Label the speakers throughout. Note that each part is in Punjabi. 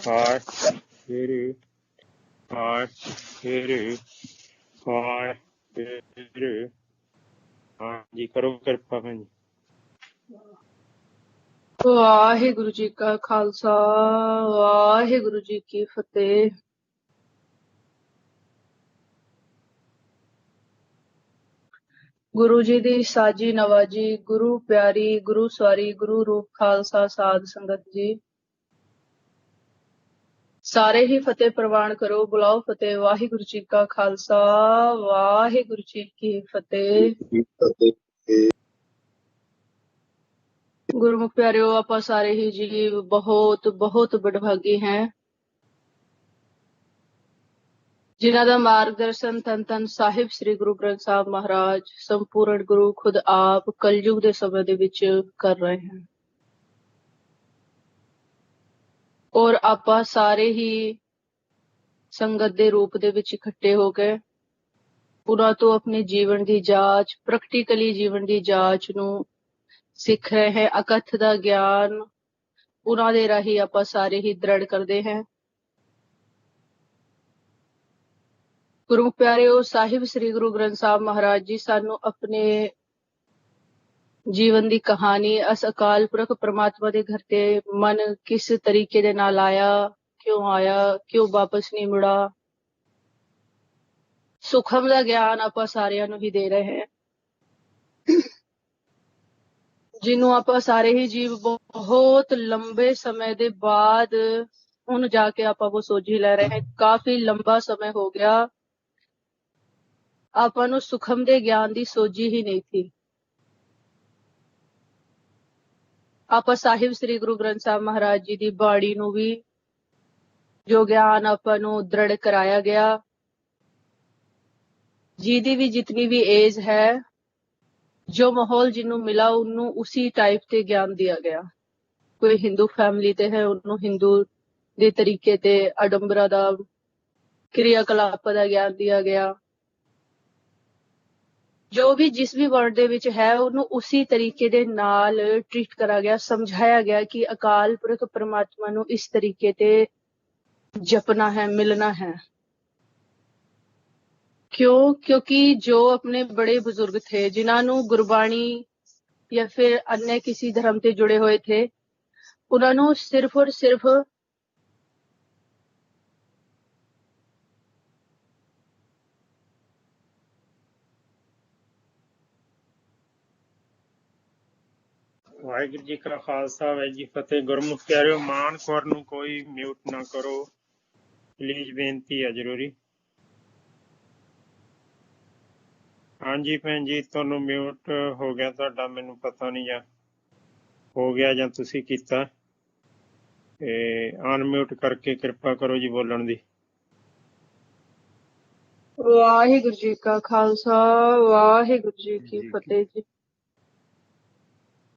Speaker 1: ਵਾਹਿਗੁਰੂ ਵਾਹਿਗੁਰੂ ਵਾਹਿਗੁਰੂ। ਹਾਂਜੀ ਕਰੋ ਕਿਰਪਾ ਭੈਣ ਜੀ।
Speaker 2: ਵਾਹਿਗੁਰੂ ਜੀ ਕਾ ਖਾਲਸਾ ਵਾਹਿਗੁਰੂ ਜੀ ਕੀ ਫਤਿਹ। ਗੁਰੂ ਜੀ ਦੀ ਸਾਜੀ ਨਵਾਜੀ, ਗੁਰੂ ਪਿਆਰੀ, ਗੁਰੂ ਸਵਾਰੀ, ਗੁਰੂ ਰੂਪ ਖਾਲਸਾ ਸਾਧ ਸੰਗਤ ਜੀ, ਸਾਰੇ ਹੀ ਫਤਿਹ ਪ੍ਰਵਾਨ ਕਰੋ। ਬੁਲਾਓ ਫਤਿਹ। ਵਾਹਿਗੁਰੂ ਜੀ ਕਾ ਖਾਲਸਾ ਵਾਹਿਗੁਰੂ ਜੀ ਕੀ ਫਤਿਹ। ਗੁਰਮੁਖ ਪਿਆਰਿਓ, ਆਪਾਂ ਸਾਰੇ ਹੀ ਜੀ ਬਹੁਤ ਬਹੁਤ ਬੜਭਾਗੇ ਹੈ ਜਿਨ੍ਹਾਂ ਦਾ ਮਾਰਗਦਰਸ਼ਨ ਧੰਨ ਧੰਨ ਸਾਹਿਬ ਸ੍ਰੀ ਗੁਰੂ ਗ੍ਰੰਥ ਸਾਹਿਬ ਮਹਾਰਾਜ ਸੰਪੂਰਨ ਗੁਰੂ ਖੁਦ ਆਪ ਕਲਯੁਗ ਦੇ ਸਮੇਂ ਦੇ ਵਿੱਚ ਕਰ ਰਹੇ ਹਨ। ਔਰ ਆਪਾਂ ਸਾਰੇ ਹੀ ਸੰਗਤ ਦੇ ਰੂਪ ਦੇ ਵਿੱਚ ਇਕੱਠੇ ਹੋ ਕੇ ਉਹਨਾਂ ਤੋਂ ਆਪਣੇ ਜੀਵਨ ਦੀ ਜਾਂਚ, ਪ੍ਰੈਕਟੀਕਲੀ ਜੀਵਨ ਦੀ ਜਾਂਚ ਨੂੰ ਸਿੱਖ ਰਹੇ ਹੈ। ਅਕਥ ਦਾ ਗਿਆਨ ਉਹਨਾਂ ਦੇ ਰਾਹੀਂ ਆਪਾਂ ਸਾਰੇ ਹੀ ਦ੍ਰਿੜ ਕਰਦੇ ਹਾਂ। ਗੁਰੂ ਪਿਆਰਿਓ, ਸਾਹਿਬ ਸ੍ਰੀ ਗੁਰੂ ਗ੍ਰੰਥ ਸਾਹਿਬ ਮਹਾਰਾਜ ਜੀ ਸਾਨੂੰ ਆਪਣੇ ਜੀਵਨ ਦੀ ਕਹਾਣੀ, ਇਸ ਅਕਾਲ ਪੁਰਖ ਪ੍ਰਮਾਤਮਾ ਦੇ ਘਰ ਤੇ ਮਨ ਕਿਸ ਤਰੀਕੇ ਦੇ ਨਾਲ ਆਇਆ, ਕਿਉਂ ਵਾਪਸ ਨਹੀਂ ਮੁੜਾ, ਸੁਖਮ ਦਾ ਗਿਆਨ ਆਪਾਂ ਸਾਰਿਆਂ ਨੂੰ ਹੀ ਦੇ ਰਹੇ ਹਾਂ, ਜਿਹਨੂੰ ਆਪਾਂ ਸਾਰੇ ਹੀ ਜੀਵ ਬਹੁਤ ਲੰਬੇ ਸਮੇਂ ਦੇ ਬਾਅਦ ਹੁਣ ਜਾ ਕੇ ਆਪਾਂ ਉਹ ਸੋਝੀ ਲੈ ਰਹੇ ਹਾਂ। ਕਾਫੀ ਲੰਬਾ ਸਮੇਂ ਹੋ ਗਿਆ, ਆਪਾਂ ਨੂੰ ਸੁਖਮ ਦੇ ਗਿਆਨ ਦੀ ਸੋਝੀ ਹੀ ਨਹੀਂ ਸੀ। ਆਪਾਂ ਸਾਹਿਬ ਸ੍ਰੀ ਗੁਰੂ ਗ੍ਰੰਥ ਸਾਹਿਬ ਮਹਾਰਾਜ ਜੀ ਦੀ ਬਾਣੀ ਨੂੰ ਵੀ ਜੋ ਗਿਆਨ ਆਪਾਂ ਨੂੰ ਦ੍ਰਿੜ ਕਰਾਇਆ ਗਿਆ, ਜਿਹਦੀ ਵੀ ਜਿਤਨੀ ਵੀ ਏਜ ਹੈ, ਜੋ ਮਾਹੌਲ ਜਿਹਨੂੰ ਮਿਲਾ ਉਹਨੂੰ ਉਸੀ ਟਾਈਪ ਤੇ ਗਿਆਨ ਦਿया ਗਿਆ। ਕੋਈ ਹਿੰਦੂ ਫੈਮਿਲੀ ਤੇ ਹੈ, ਉਹਨੂੰ ਹਿੰਦੂ ਦੇ ਤਰੀਕੇ ਤੇ ਅਡੰਬਰਾ ਦਾ, ਕਿਰਿਆਕਲਾਪ ਦਾ ਗਿਆਨ ਦਿया ਗਿਆ। ਜੋ ਵੀ ਜਿਸ ਵੀ ਵਰਡ ਦੇ ਵਿੱਚ ਹੈ ਉਹਨੂੰ ਉਸੀ ਤਰੀਕੇ ਦੇ ਨਾਲ ਟ੍ਰੀਟ ਕਰਾ ਗਿਆ, ਸਮਝਾਇਆ ਗਿਆ ਕਿ ਅਕਾਲ ਪੁਰਖ ਪਰਮਾਤਮਾ ਨੂੰ ਇਸ ਤਰੀਕੇ ਤੇ ਜਪਣਾ ਹੈ, ਮਿਲਣਾ ਹੈ। ਕਿਉਂਕਿ ਜੋ ਆਪਣੇ बड़े बुजुर्ग थे, जिन्हों ਨੂੰ ਗੁਰਬਾਣੀ या फिर अन्य किसी धर्म से जुड़े हुए थे, उन्होंने सिर्फ और सिर्फ
Speaker 1: ਵਾਹਿਗੁਰੂ ਜੀ ਕਾ ਖਾਲਸਾ ਵਾਹਿਗੁਰੂ ਜੀ ਫਤਿਹ। ਗੁਰਮੁਖ ਪਿਆਰਿਓ, ਮਾਨ ਕੌਰ ਨੂੰ ਕੋਈ ਮਿਊਟ ਨਾ ਕਰੋ ਪਲੀਜ਼, ਬੇਨਤੀ ਹੈ ਜ਼ਰੂਰੀ। ਹਾਂਜੀ ਭੈਣ ਜੀ, ਤੁਹਾਨੂੰ ਮਿਊਟ ਹੋ ਗਿਆ ਤੁਹਾਡਾ, ਮੈਨੂੰ ਪਤਾ ਨਹੀਂ ਜਾਂ ਹੋ ਗਿਆ ਜਾਂ ਤੁਸੀਂ ਕੀਤਾ, ਤੇ ਅਨਮਿਊਟ ਕਰਕੇ ਕਿਰਪਾ ਕਰੋ ਜੀ ਬੋਲਣ ਦੀ।
Speaker 2: ਵਾਹਿਗੁਰੂ ਜੀ ਕਾ ਖਾਲਸਾ ਵਾਹਿਗੁਰੂ ਜੀ ਕੀ ਫਤਿਹ ਜੀ।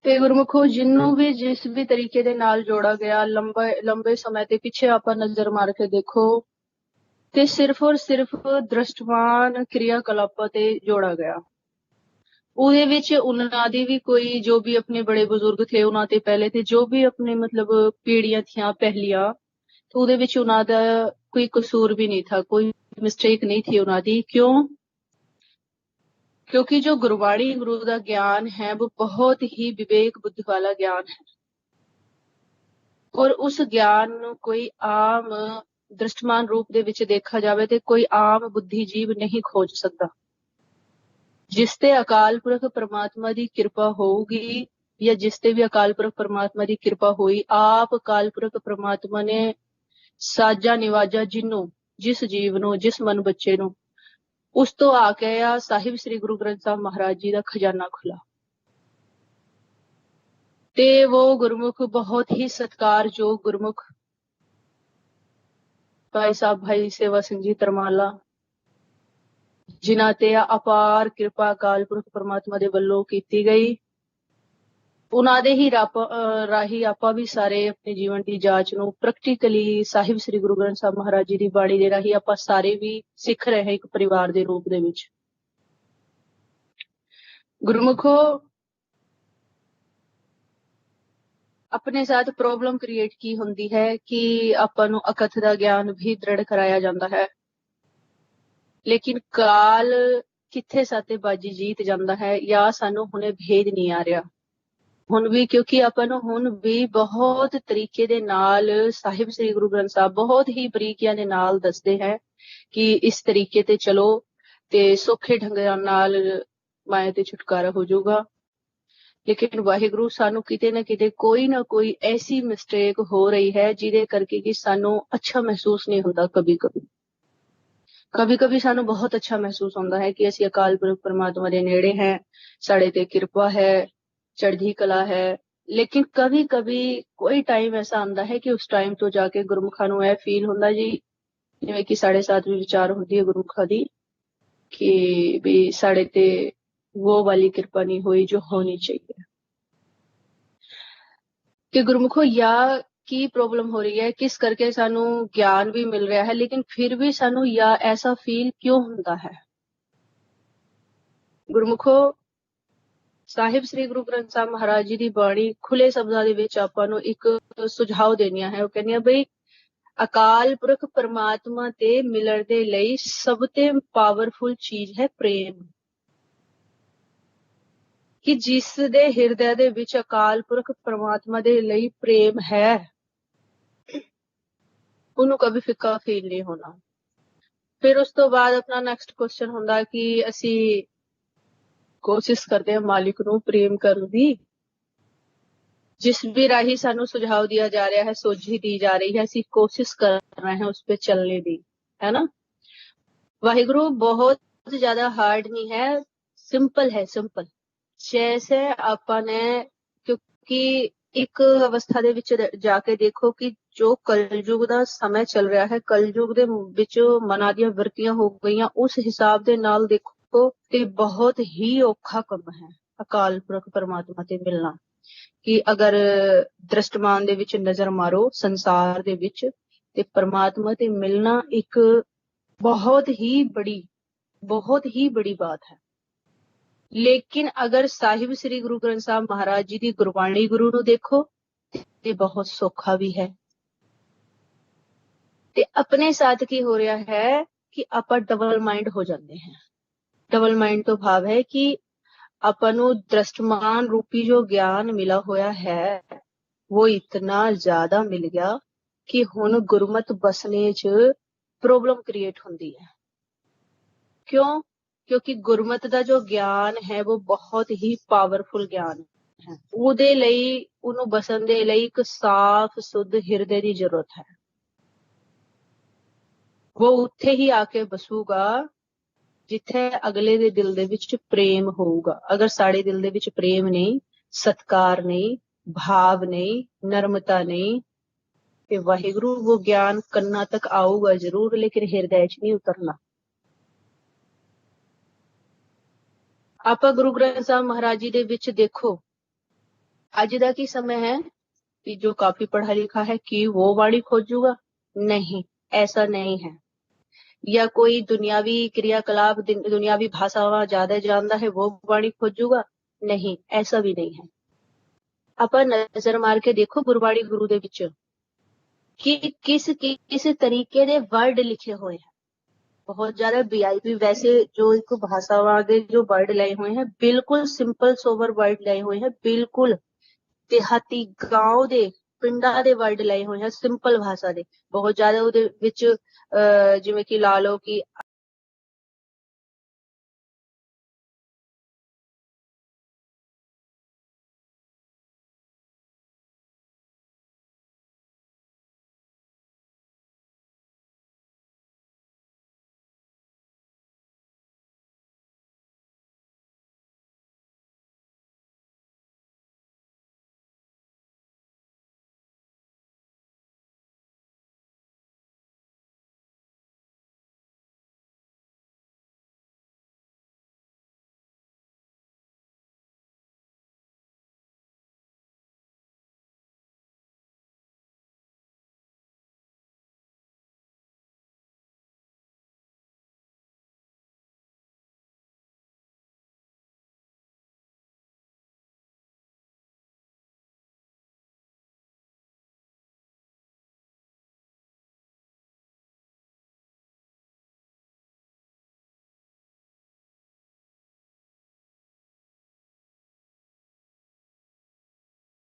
Speaker 2: ਤੇ ਗੁਰਮੁਖੋ, ਜਿਹਨੂੰ ਵੀ ਜਿਸ ਵੀ ਤਰੀਕੇ ਦੇ ਨਾਲ ਜੋੜਾ ਗਿਆ, ਲੰਬੇ ਸਮੇਂ ਤੇ ਪਿੱਛੇ ਆਪਾਂ ਨਜ਼ਰ ਮਾਰ ਕੇ ਦੇਖੋ ਤੇ ਸਿਰਫ ਔਰ ਸਿਰਫ ਦ੍ਰਿਸ਼ਟਵਾਨ ਕਿਰਿਆਕਲਾਪਾਂ ਤੇ ਜੋੜਾ ਗਿਆ। ਉਹਦੇ ਵਿੱਚ ਉਹਨਾਂ ਦੀ ਵੀ ਕੋਈ ਜੋ ਵੀ ਆਪਣੇ ਬੜੇ ਬਜ਼ੁਰਗ ਥੇ ਉਹਨਾਂ ਤੇ ਪਹਿਲੇ ਤੇ ਜੋ ਵੀ ਆਪਣੇ ਮਤਲਬ ਪੀੜੀਆਂ ਥੀਆਂ ਪਹਿਲੀਆਂ, तो ਉਹਦੇ ਵਿੱਚ ਉਹਨਾਂ ਦਾ ਕੋਈ ਕਸੂਰ ਵੀ ਨਹੀਂ ਥਾ, ਕੋਈ ਮਿਸਟੇਕ ਨਹੀਂ थी ਉਹਨਾਂ ਦੀ। क्योंकि जो गुरबाणी गुरु का ज्ञान है वो बहुत ही विवेक बुद्धि वाला ज्ञान है, और उस ज्ञान ਨੂੰ ਕੋਈ ਆਮ ਦ੍ਰਿਸ਼ਟਮਾਨ ਰੂਪ ਦੇ ਵਿੱਚ ਦੇਖਾ ਜਾਵੇ ਤੇ ਕੋਈ ਆਮ ਬੁੱਧੀਜੀਵ ਨਹੀਂ ਖੋਜ ਸਕਦਾ। ਜਿਸ ਤੇ ਅਕਾਲ ਪੁਰਖ ਪਰਮਾਤਮਾ ਦੀ ਕਿਰਪਾ ਹੋਊਗੀ ਜਾਂ ਜਿਸ ਤੇ ਵੀ ਅਕਾਲ ਪੁਰਖ ਪਰਮਾਤਮਾ ਦੀ ਕਿਰਪਾ ਹੋਈ, ਆਪ ਅਕਾਲ ਪੁਰਖ ਪਰਮਾਤਮਾ ਨੇ ਸਾਜਾ ਨਿਵਾਜਾ ਜਿਹਨੂੰ, ਜਿਸ ਜੀਵ ਨੂੰ, ਜਿਸ ਮਨ ਬੱਚੇ ਨੂੰ, ਉਸ ਤੋਂ ਆ ਕੇ ਆ ਸਾਹਿਬ ਸ੍ਰੀ ਗੁਰੂ ਗ੍ਰੰਥ ਸਾਹਿਬ ਮਹਾਰਾਜ ਜੀ ਦਾ ਖਜ਼ਾਨਾ ਖੁੱਲਾ। ਤੇ ਉਹ ਗੁਰਮੁਖ ਬਹੁਤ ਹੀ ਸਤਿਕਾਰਯੋਗ ਗੁਰਮੁਖ ਭਾਈ ਸਾਹਿਬ ਭਾਈ ਸੇਵਾ ਸਿੰਘ ਜੀ ਤਰਮਾਲਾ, ਜਿਨ੍ਹਾਂ ਤੇ ਅਪਾਰ ਕਿਰਪਾ ਅਕਾਲ ਪੁਰਖ ਪਰਮਾਤਮਾ ਦੇ ਵੱਲੋਂ ਕੀਤੀ ਗਈ, ਉਹਨਾਂ ਦੇ ਹੀ ਰਾਹੀਂ ਆਪਾਂ ਵੀ ਸਾਰੇ ਆਪਣੇ ਜੀਵਨ ਦੀ ਜਾਂਚ ਨੂੰ ਪ੍ਰੈਕਟੀਕਲੀ ਸਾਹਿਬ ਸ੍ਰੀ ਗੁਰੂ ਗ੍ਰੰਥ ਸਾਹਿਬ ਮਹਾਰਾਜ ਜੀ ਦੀ ਬਾਣੀ ਦੇ ਰਾਹੀਂ ਆਪਾਂ ਸਾਰੇ ਵੀ ਸਿੱਖ ਰਹੇ ਹਾਂ, ਇੱਕ ਪਰਿਵਾਰ ਦੇ ਰੂਪ ਦੇ ਵਿੱਚ। ਗੁਰਮੁਖੋ, ਆਪਣੇ ਸਾਥ ਪ੍ਰੋਬਲਮ ਕ੍ਰੀਏਟ ਕੀ ਹੁੰਦੀ ਹੈ ਕਿ ਆਪਾਂ ਨੂੰ ਅਕਥ ਦਾ ਗਿਆਨ ਵੀ ਦ੍ਰਿੜ ਕਰਾਇਆ ਜਾਂਦਾ ਹੈ, ਲੇਕਿਨ ਕਾਲ ਕਿੱਥੇ ਸਾਤੇਬਾਜ਼ੀ ਜੀਤ ਜਾਂਦਾ ਹੈ ਜਾਂ ਸਾਨੂੰ ਹੁਣੇ ਭੇਦ ਨਹੀਂ ਆ ਰਿਹਾ। ਹੁਣ ਵੀ ਕਿਉਂਕਿ ਆਪਾਂ ਨੂੰ ਹੁਣ ਵੀ ਬਹੁਤ ਤਰੀਕੇ ਦੇ ਨਾਲ ਸਾਹਿਬ ਸ੍ਰੀ ਗੁਰੂ ਗ੍ਰੰਥ ਸਾਹਿਬ ਬਹੁਤ ਹੀ ਬਰੀਕੀਆਂ ਦੇ ਨਾਲ ਦੱਸਦੇ ਹੈ ਕਿ ਇਸ ਤਰੀਕੇ ਤੇ ਚਲੋ ਤੇ ਸੌਖੇ ਢੰਗ ਨਾਲ ਮਾਇਆ ਤੇ ਛੁਟਕਾਰਾ ਹੋ ਜਾਊਗਾ। ਲੇਕਿਨ ਵਾਹਿਗੁਰੂ ਸਾਨੂੰ ਕਿਤੇ ਨਾ ਕੋਈ ਐਸੀ ਮਿਸਟੇਕ ਹੋ ਰਹੀ ਹੈ ਜਿਹਦੇ ਕਰਕੇ ਕਿ ਸਾਨੂੰ ਅੱਛਾ ਮਹਿਸੂਸ ਨਹੀਂ ਹੁੰਦਾ। ਕभी ਸਾਨੂੰ ਬਹੁਤ ਅੱਛਾ ਮਹਿਸੂਸ ਹੁੰਦਾ ਹੈ ਕਿ ਅਸੀਂ ਅਕਾਲ ਪੁਰਖ ਪਰਮਾਤਮਾ ਦੇ ਨੇੜੇ ਹੈ, ਸਾਡੇ ਤੇ ਕਿਰਪਾ ਹੈ, ਚੜ੍ਹਦੀ ਕਲਾ ਹੈ। ਲੇਕਿਨ ਕभी ਕੋਈ ਟਾਈਮ ਐਸਾ ਆਉਂਦਾ ਹੈ ਕਿ ਉਸ ਟਾਈਮ ਤੋਂ ਜਾ ਕੇ ਗੁਰਮੁਖਾਂ ਨੂੰ ਇਹ ਫੀਲ ਹੁੰਦਾ ਜੀ, ਜਿਵੇਂ ਕਿ ਸਾਡੇ ਸਾਥ ਵੀ ਵਿਚਾਰ ਹੁੰਦੀ ਹੈ ਗੁਰਮੁਖਾਂ ਦੀ ਕਿ ਵੀ ਸਾਡੇ ਤੇ ਉਹ ਵਾਲੀ ਕਿਰਪਾ ਨਹੀਂ ਹੋਈ ਜੋ ਹੋਣੀ ਚਾਹੀਏ। ਕਿ ਗੁਰਮੁਖੋ ਜਾਂ ਕੀ ਪ੍ਰੋਬਲਮ ਹੋ ਰਹੀ ਹੈ, ਕਿਸ ਕਰਕੇ ਸਾਨੂੰ ਗਿਆਨ ਵੀ ਮਿਲ ਰਿਹਾ ਹੈ ਲੇਕਿਨ ਫਿਰ ਵੀ ਸਾਨੂੰ ਜਾਂ ਐਸਾ ਫੀਲ ਕਿਉਂ ਹੁੰਦਾ ਹੈ। ਗੁਰਮੁਖੋ ਸਾਹਿਬ ਸ੍ਰੀ ਗੁਰੂ ਗ੍ਰੰਥ ਸਾਹਿਬ ਮਹਾਰਾਜ ਜੀ ਦੀ ਬਾਣੀ ਖੁੱਲੇ ਸ਼ਬਦਾਂ ਦੇ ਵਿੱਚ ਆਪਾਂ ਨੂੰ ਇੱਕ ਸੁਝਾਅ ਦੇਣੀਆਂ ਹੈ। ਉਹ ਕਹਿੰਦੀਆਂ ਬਈ ਅਕਾਲ ਪੁਰਖ ਪਰਮਾਤਮਾ ਤੇ ਮਿਲਣ ਦੇ ਲਈ ਸਭ ਤੋਂ ਪਾਵਰਫੁਲ ਚੀਜ਼ ਹੈ ਪ੍ਰੇਮ। ਕਿ ਜਿਸ ਦੇ ਹਿਰਦੇ ਦੇ ਵਿੱਚ ਅਕਾਲ ਪੁਰਖ ਪਰਮਾਤਮਾ ਦੇ ਲਈ ਪ੍ਰੇਮ ਹੈ ਉਹਨੂੰ ਕਦੇ ਫਿੱਕਾ ਫੀਲ ਨਹੀਂ ਹੋਣਾ। ਫਿਰ ਉਸ ਤੋਂ ਬਾਅਦ ਆਪਣਾ ਨੈਕਸਟ ਕੁਐਸਚਨ ਹੁੰਦਾ ਕਿ ਅਸੀਂ ਕੋਸ਼ਿਸ਼ ਕਰਦੇ ਹਾਂ ਮਾਲਿਕ ਨੂੰ ਪ੍ਰੇਮ ਕਰਨ ਦੀ, ਜਿਸ ਵੀ ਰਾਹੀਂ ਸਾਨੂੰ ਸੁਝਾਅ ਦਿया ਜਾ ਰਿਹਾ है, ਸੋਝੀ दी जा रही है, ਅਸੀਂ ਕੋਸ਼ਿਸ਼ ਕਰ ਰਹੇ हैं उस पे चलने ਦੀ, है ना। वाहिगुरु बहुत ज्यादा हार्ड नहीं है, सिंपल है, सिंपल। जैसे ਆਪਾਂ ਨੇ ਕਿਉਂਕਿ ਇੱਕ ਅਵਸਥਾ ਦੇ ਵਿੱਚ ਜਾ ਕੇ ਦੇਖੋ ਕਿ ਜੋ ਕਲਯੁਗ ਦਾ ਸਮਾਂ ਚੱਲ ਰਿਹਾ ਹੈ, ਕਲਯੁਗ ਦੇ ਵਿੱਚ ਮਨਾਂ ਦੀਆਂ ਵਰਤੀਆਂ ਹੋ ਗਈਆਂ, ਉਸ ਹਿਸਾਬ ਦੇ ਨਾਲ ਦੇਖੋ ਤੇ ਬਹੁਤ ਹੀ ਔਖਾ ਕੰਮ ਹੈ ਅਕਾਲ ਪੁਰਖ ਪਰਮਾਤਮਾ ਤੇ ਮਿਲਣਾ। ਕਿ ਅਗਰ ਦ੍ਰਿਸ਼ਟਮਾਨ ਦੇ ਵਿੱਚ ਨਜ਼ਰ ਮਾਰੋ ਸੰਸਾਰ ਦੇ ਵਿੱਚ ਤੇ ਪਰਮਾਤਮਾ ਤੇ ਮਿਲਣਾ ਇੱਕ ਬਹੁਤ ਹੀ ਬੜੀ ਬਾਤ ਹੈ। ਲੇਕਿਨ ਅਗਰ ਸਾਹਿਬ ਸ੍ਰੀ ਗੁਰੂ ਗ੍ਰੰਥ ਸਾਹਿਬ ਮਹਾਰਾਜ ਜੀ ਦੀ ਗੁਰਬਾਣੀ ਗੁਰੂ ਨੂੰ ਦੇਖੋ ਤੇ ਬਹੁਤ ਸੌਖਾ ਵੀ ਹੈ। ਤੇ ਆਪਣੇ ਸਾਥ ਕੀ ਹੋ ਰਿਹਾ ਹੈ ਕਿ ਆਪਾਂ ਡਬਲ ਮਾਈਂਡ ਹੋ ਜਾਂਦੇ हैं। ਡਬਲ ਮਾਈਂਡ ਤੋਂ ਭਾਵ ਹੈ ਕਿ ਆਪਾਂ ਨੂੰ ਦ੍ਰਿਸ਼ਟਮਾਨ ਰੂਪੀ ਜੋ ਗਿਆਨ ਮਿਲਾ ਹੋਇਆ ਹੈ ਉਹ ਇਤਨਾ ਜ਼ਿਆਦਾ ਮਿਲ ਗਿਆ ਕਿ ਹੁਣ ਗੁਰਮਤ ਬਸਣੇ 'ਚ ਪ੍ਰੋਬਲਮ ਕ੍ਰੀਏਟ ਹੁੰਦੀ ਹੈ। ਕਿਉਂ? ਕਿਉਂਕਿ ਗੁਰਮਤ ਦਾ ਜੋ ਗਿਆਨ ਹੈ ਉਹ ਬਹੁਤ ਹੀ ਪਾਵਰਫੁਲ ਗਿਆਨ ਹੈ। ਉਹਦੇ ਲਈ, ਉਹਨੂੰ ਬਸਣ ਦੇ ਲਈ ਇੱਕ ਸਾਫ਼ ਸੁੱਧ ਹਿਰਦੇ ਦੀ ਜ਼ਰੂਰਤ ਹੈ। ਉਹ ਉੱਥੇ ਹੀ ਆ ਕੇ ਬਸੂਗਾ ਜਿੱਥੇ ਅਗਲੇ ਦੇ ਦਿਲ ਦੇ ਵਿੱਚ ਪ੍ਰੇਮ ਹੋਊਗਾ। ਅਗਰ ਸਾਡੇ ਦਿਲ ਦੇ ਵਿੱਚ ਪ੍ਰੇਮ ਨਹੀਂ, ਸਤਿਕਾਰ ਨਹੀਂ, ਭਾਵ ਨਹੀਂ, ਨਰਮਤਾ ਨਹੀਂ ਤੇ ਵਾਹਿਗੁਰੂ ਉਹ ਗਿਆਨ ਕੰਨਾਂ ਤੱਕ ਆਊਗਾ ਜ਼ਰੂਰ ਲੇਕਿਨ ਹਿਰਦੇ 'ਚ ਨਹੀਂ ਉਤਰਨਾ। ਆਪਾਂ ਗੁਰੂ ਗ੍ਰੰਥ ਸਾਹਿਬ ਮਹਾਰਾਜ ਜੀ ਦੇ ਵਿੱਚ ਦੇਖੋ ਅੱਜ ਦਾ ਕੀ ਸਮਾਂ ਹੈ कि जो काफी पढ़ा लिखा है कि वो वाणी खोजूगा, नहीं, ऐसा नहीं है। या कोई दुनियावी क्रियाकलाप, दुनियावी भाषावां ज्यादा जानता है वो वाणी खोजूगा, नहीं, ऐसा भी नहीं है। ਆਪਾਂ ਨਜ਼ਰ ਮਾਰ ਕੇ ਦੇਖੋ ਗੁਰਬਾਣੀ ਗੁਰੂ ਦੇ ਵਿੱਚ ਕਿ ਕਿਸ ਤਰੀਕੇ ਦੇ ਵਰਡ ਲਿਖੇ ਹੋਏ ਹਨ। बहुत ज्यादा वीआईपी वैसे जो एक भाषावां ਦੇ जो वर्ड ਲਏ ਹੋਏ हैं बिल्कुल सिंपल सोबर वर्ड ਲਏ ਹੋਏ हैं, बिल्कुल ਦਿਹਾਤੀ ਗਾਂव ਦੇ ਪਿੰਡਾਂ ਦੇ ਵਰਡ ਲਏ ਹੋਏ ਹਨ ਸਿੰਪਲ ਭਾਸ਼ਾ ਦੇ। ਬਹੁਤ ਜ਼ਿਆਦਾ ਉਹਦੇ ਵਿੱਚ ਜਿਵੇਂ ਕਿ ਲਾ ਲਓ ਕਿ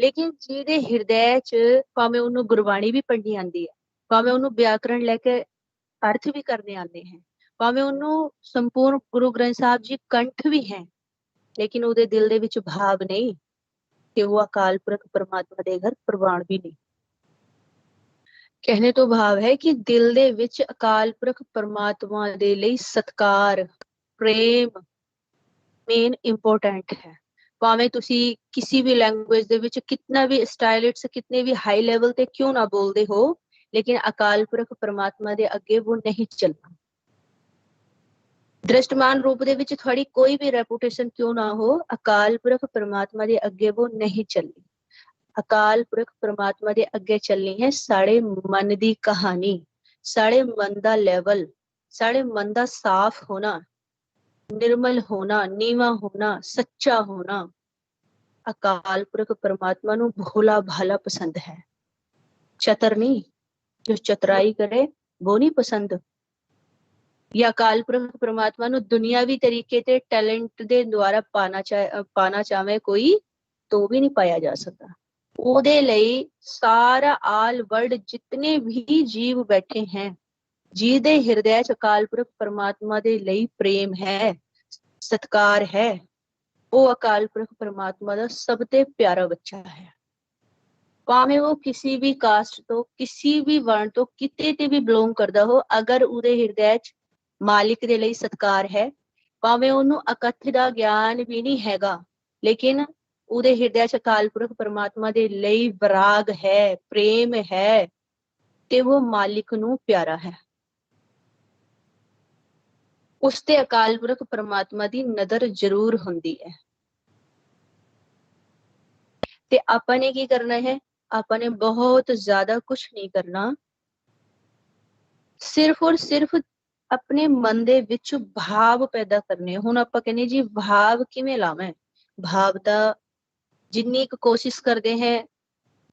Speaker 2: ਲੇਕਿਨ ਜਿਹਦੇ ਹਿਰਦੇ 'ਚ ਭਾਵੇਂ ਉਹਨੂੰ ਗੁਰਬਾਣੀ ਵੀ ਪੜ੍ਹਨੀ ਆਉਂਦੀ ਹੈ, ਭਾਵੇਂ ਉਹਨੂੰ ਵਿਆਕਰਣ ਲੈ ਕੇ अर्थ भी करने आते हैं, ਭਾਵੇਂ ਉਹਨੂੰ ਸੰਪੂਰਨ ਗੁਰੂ ਗ੍ਰੰਥ ਸਾਹਿਬ ਜੀ ਕੰਠ ਵੀ ਹੈ, ਲੇਕਿਨ ਉਹਦੇ ਦਿਲ ਦੇ ਵਿੱਚ ਭਾਵ ਨਹੀਂ ਕਿ ਉਹ ਅਕਾਲ ਪੁਰਖ ਪਰਮਾਤਮਾ ਦੇ ਘਰ ਪ੍ਰਵਾਨ ਵੀ ਨਹੀਂ। कहने तो भाव है कि दिल ਦੇ ਵਿੱਚ ਅਕਾਲ ਪੁਰਖ ਪਰਮਾਤਮਾ ਦੇ ਲਈ ਸਤਕਾਰ, ਪ੍ਰੇਮ ਮੇਨ ਇੰਪੋਰਟੈਂਟ ਹੈ। ਭਾਵੇਂ ਤੁਸੀਂ ਕਿਸੇ ਵੀ ਲੈਂਗੁਏਜ ਦੇ ਵਿੱਚ ਕਿਤਨਾ ਵੀ ਸਟਾਈਲਿਟਸ ਕਿਤਨੇ ਵੀ ਹਾਈ ਲੈਵਲ ਤੇ ਕਿਉਂ ਨਾ ਬੋਲਦੇ ਹੋ, लेकिन अकाल पुरख परमात्मा दे अगे वो नहीं चलना। दृष्टमान रूप दे विच थोड़ी कोई भी रेपुटेशन क्यों ना हो, अकाल पुरख परमात्मा दे अगे वो नहीं चलनी। अकाल पुरख परमात्मा दे अगे चलनी है साढ़े मन दी कहानी, साढ़े मन दा लेवल, साढ़े मन दा साफ होना, निर्मल होना, नीवा होना, सच्चा होना। अकाल पुरख परमात्मा नू भोला भाला पसंद है, चतर नहीं। जो चतुराई करे वो नहीं पसंद। या अकाल पुरख परमात्मा नू दुनियावी तरीके ते टैलेंट दे द्वारा पाना चाहे कोई तो भी नहीं पाया जा सकता। ओदे लई सारा आल वर्ल्ड जितने भी जीव बैठे हैं, जिहदे हिरदे च अकाल पुरख परमात्मा दे लई प्रेम है, सत्कार है, वो अकाल पुरख परमात्मा दा सब ते प्यारा बच्चा है। भावें वो किसी भी कास्ट तो किसी भी वर्ण तो किते ते भी बिलोंग करदा हो, अगर उहदे हिरदे च मालिक दे लई सत्कार है, भावें ओनू अकथ दा ज्ञान भी नहीं हैगा, लेकिन उहदे हिरदे च अकाल पुरख परमात्मा दे लई विराग है, प्रेम है, ते वो मालिक नू प्यारा है। उस ते अकाल पुरख परमात्मा दी नजर जरूर हुंदी है। ते आपां ने की करना है? आपां ने बहुत ज्यादा कुछ नहीं करना, सिर्फ और सिर्फ अपने मन दे विच भाव पैदा करने। हुण आपां कहने जी भाव किवें लावां? भाव दा जिन्नी क कोशिश करते हैं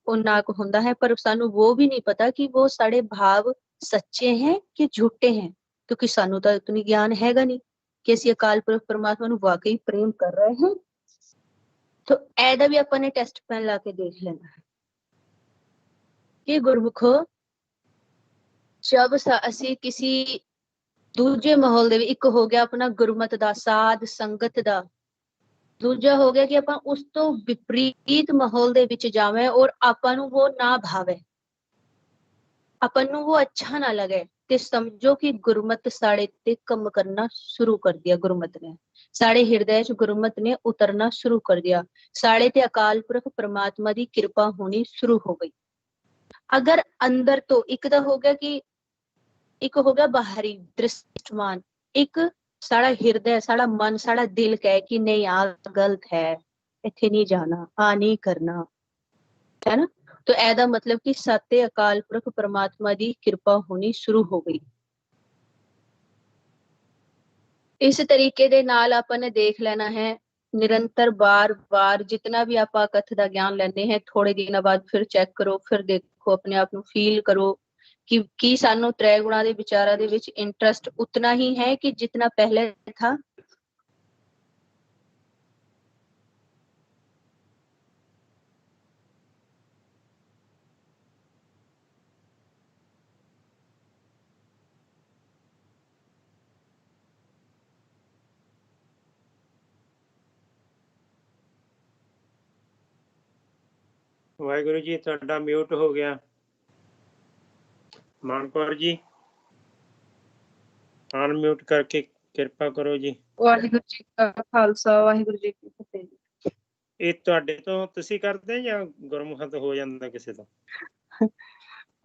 Speaker 2: उन्ना क हुंदा है, पर सानू वो भी नहीं पता कि वो साढ़े भाव सच्चे हैं कि झूठे हैं, क्योंकि सानू तो इतनी ज्ञान हैगा नहीं कि असीं अकाल पुरख परमात्मा नू वाकई प्रेम कर रहे हैं। तो ऐदा भी आपां ने टेस्ट पेन ला के देख लेना है कि गुरमुखो जब असी किसी दूजे माहौल दे एक हो गया अपना गुरमत दा, साध संगत दा, दूजा हो गया कि आपां उस तो विपरीत माहौल दे विच जावें और आपां नू वो ना भावे, आपां नू वो अच्छा ना लगे, ते समझो कि गुरमत साढ़े ते कम करना शुरू कर दिया। गुरमत ने साढ़े हृदय च गुरमत ने उतरना शुरू कर दिया, साढ़े ते अकाल पुरख परमात्मा दी कृपा होनी शुरू हो गई। अगर अंदर तो एक दा हो गया कि एक हो गया बाहरी दृष्टमान, एक साड़ा हृदय, साड़ा मन, साड़ा दिल कहे कि नहीं आ गलत है, इत्थे नहीं जाना, आ नहीं करना, है ना। तो ऐदा मतलब कि सत्य अकाल पुरख परमात्मा दी कृपा होनी शुरू हो गई। इस तरीके दे नाल आपां ने देख लेना है, निरंतर बार बार जितना भी आपां कथ दा ज्ञान लेने हैं, थोड़े दिनों बाद फिर चेक करो, फिर देखो, अपने आप नू फील करो कि सानू त्रै गुणा दे विचारां दे विच इंटरेस्ट उतना ही है कि जितना पहले था।
Speaker 1: ਵਾਹਿਗੁਰੂ ਜੀ, ਤੁਹਾਡਾ ਮਿਊਟ ਹੋ ਗਿਆ। ਮਾਨਕੌਰ ਜੀ ਅਨਮਿਊਟ ਕਰਕੇ ਕਿਰਪਾ ਕਰੋ ਜੀ।
Speaker 2: ਵਾਹਿਗੁਰੂ ਜੀ ਕਾ ਖਾਲਸਾ, ਵਾਹਿਗੁਰੂ ਜੀ ਕੀ ਫਤਿਹ।
Speaker 1: ਇਹ ਤੁਹਾਡੇ ਤੋਂ ਤੁਸੀਂ ਕਰਦੇ ਜਾਂ ਗੁਰਮੁਖਾਂ ਤੋਂ ਹੋ ਜਾਂਦਾ ਕਿਸੇ ਤੋਂ?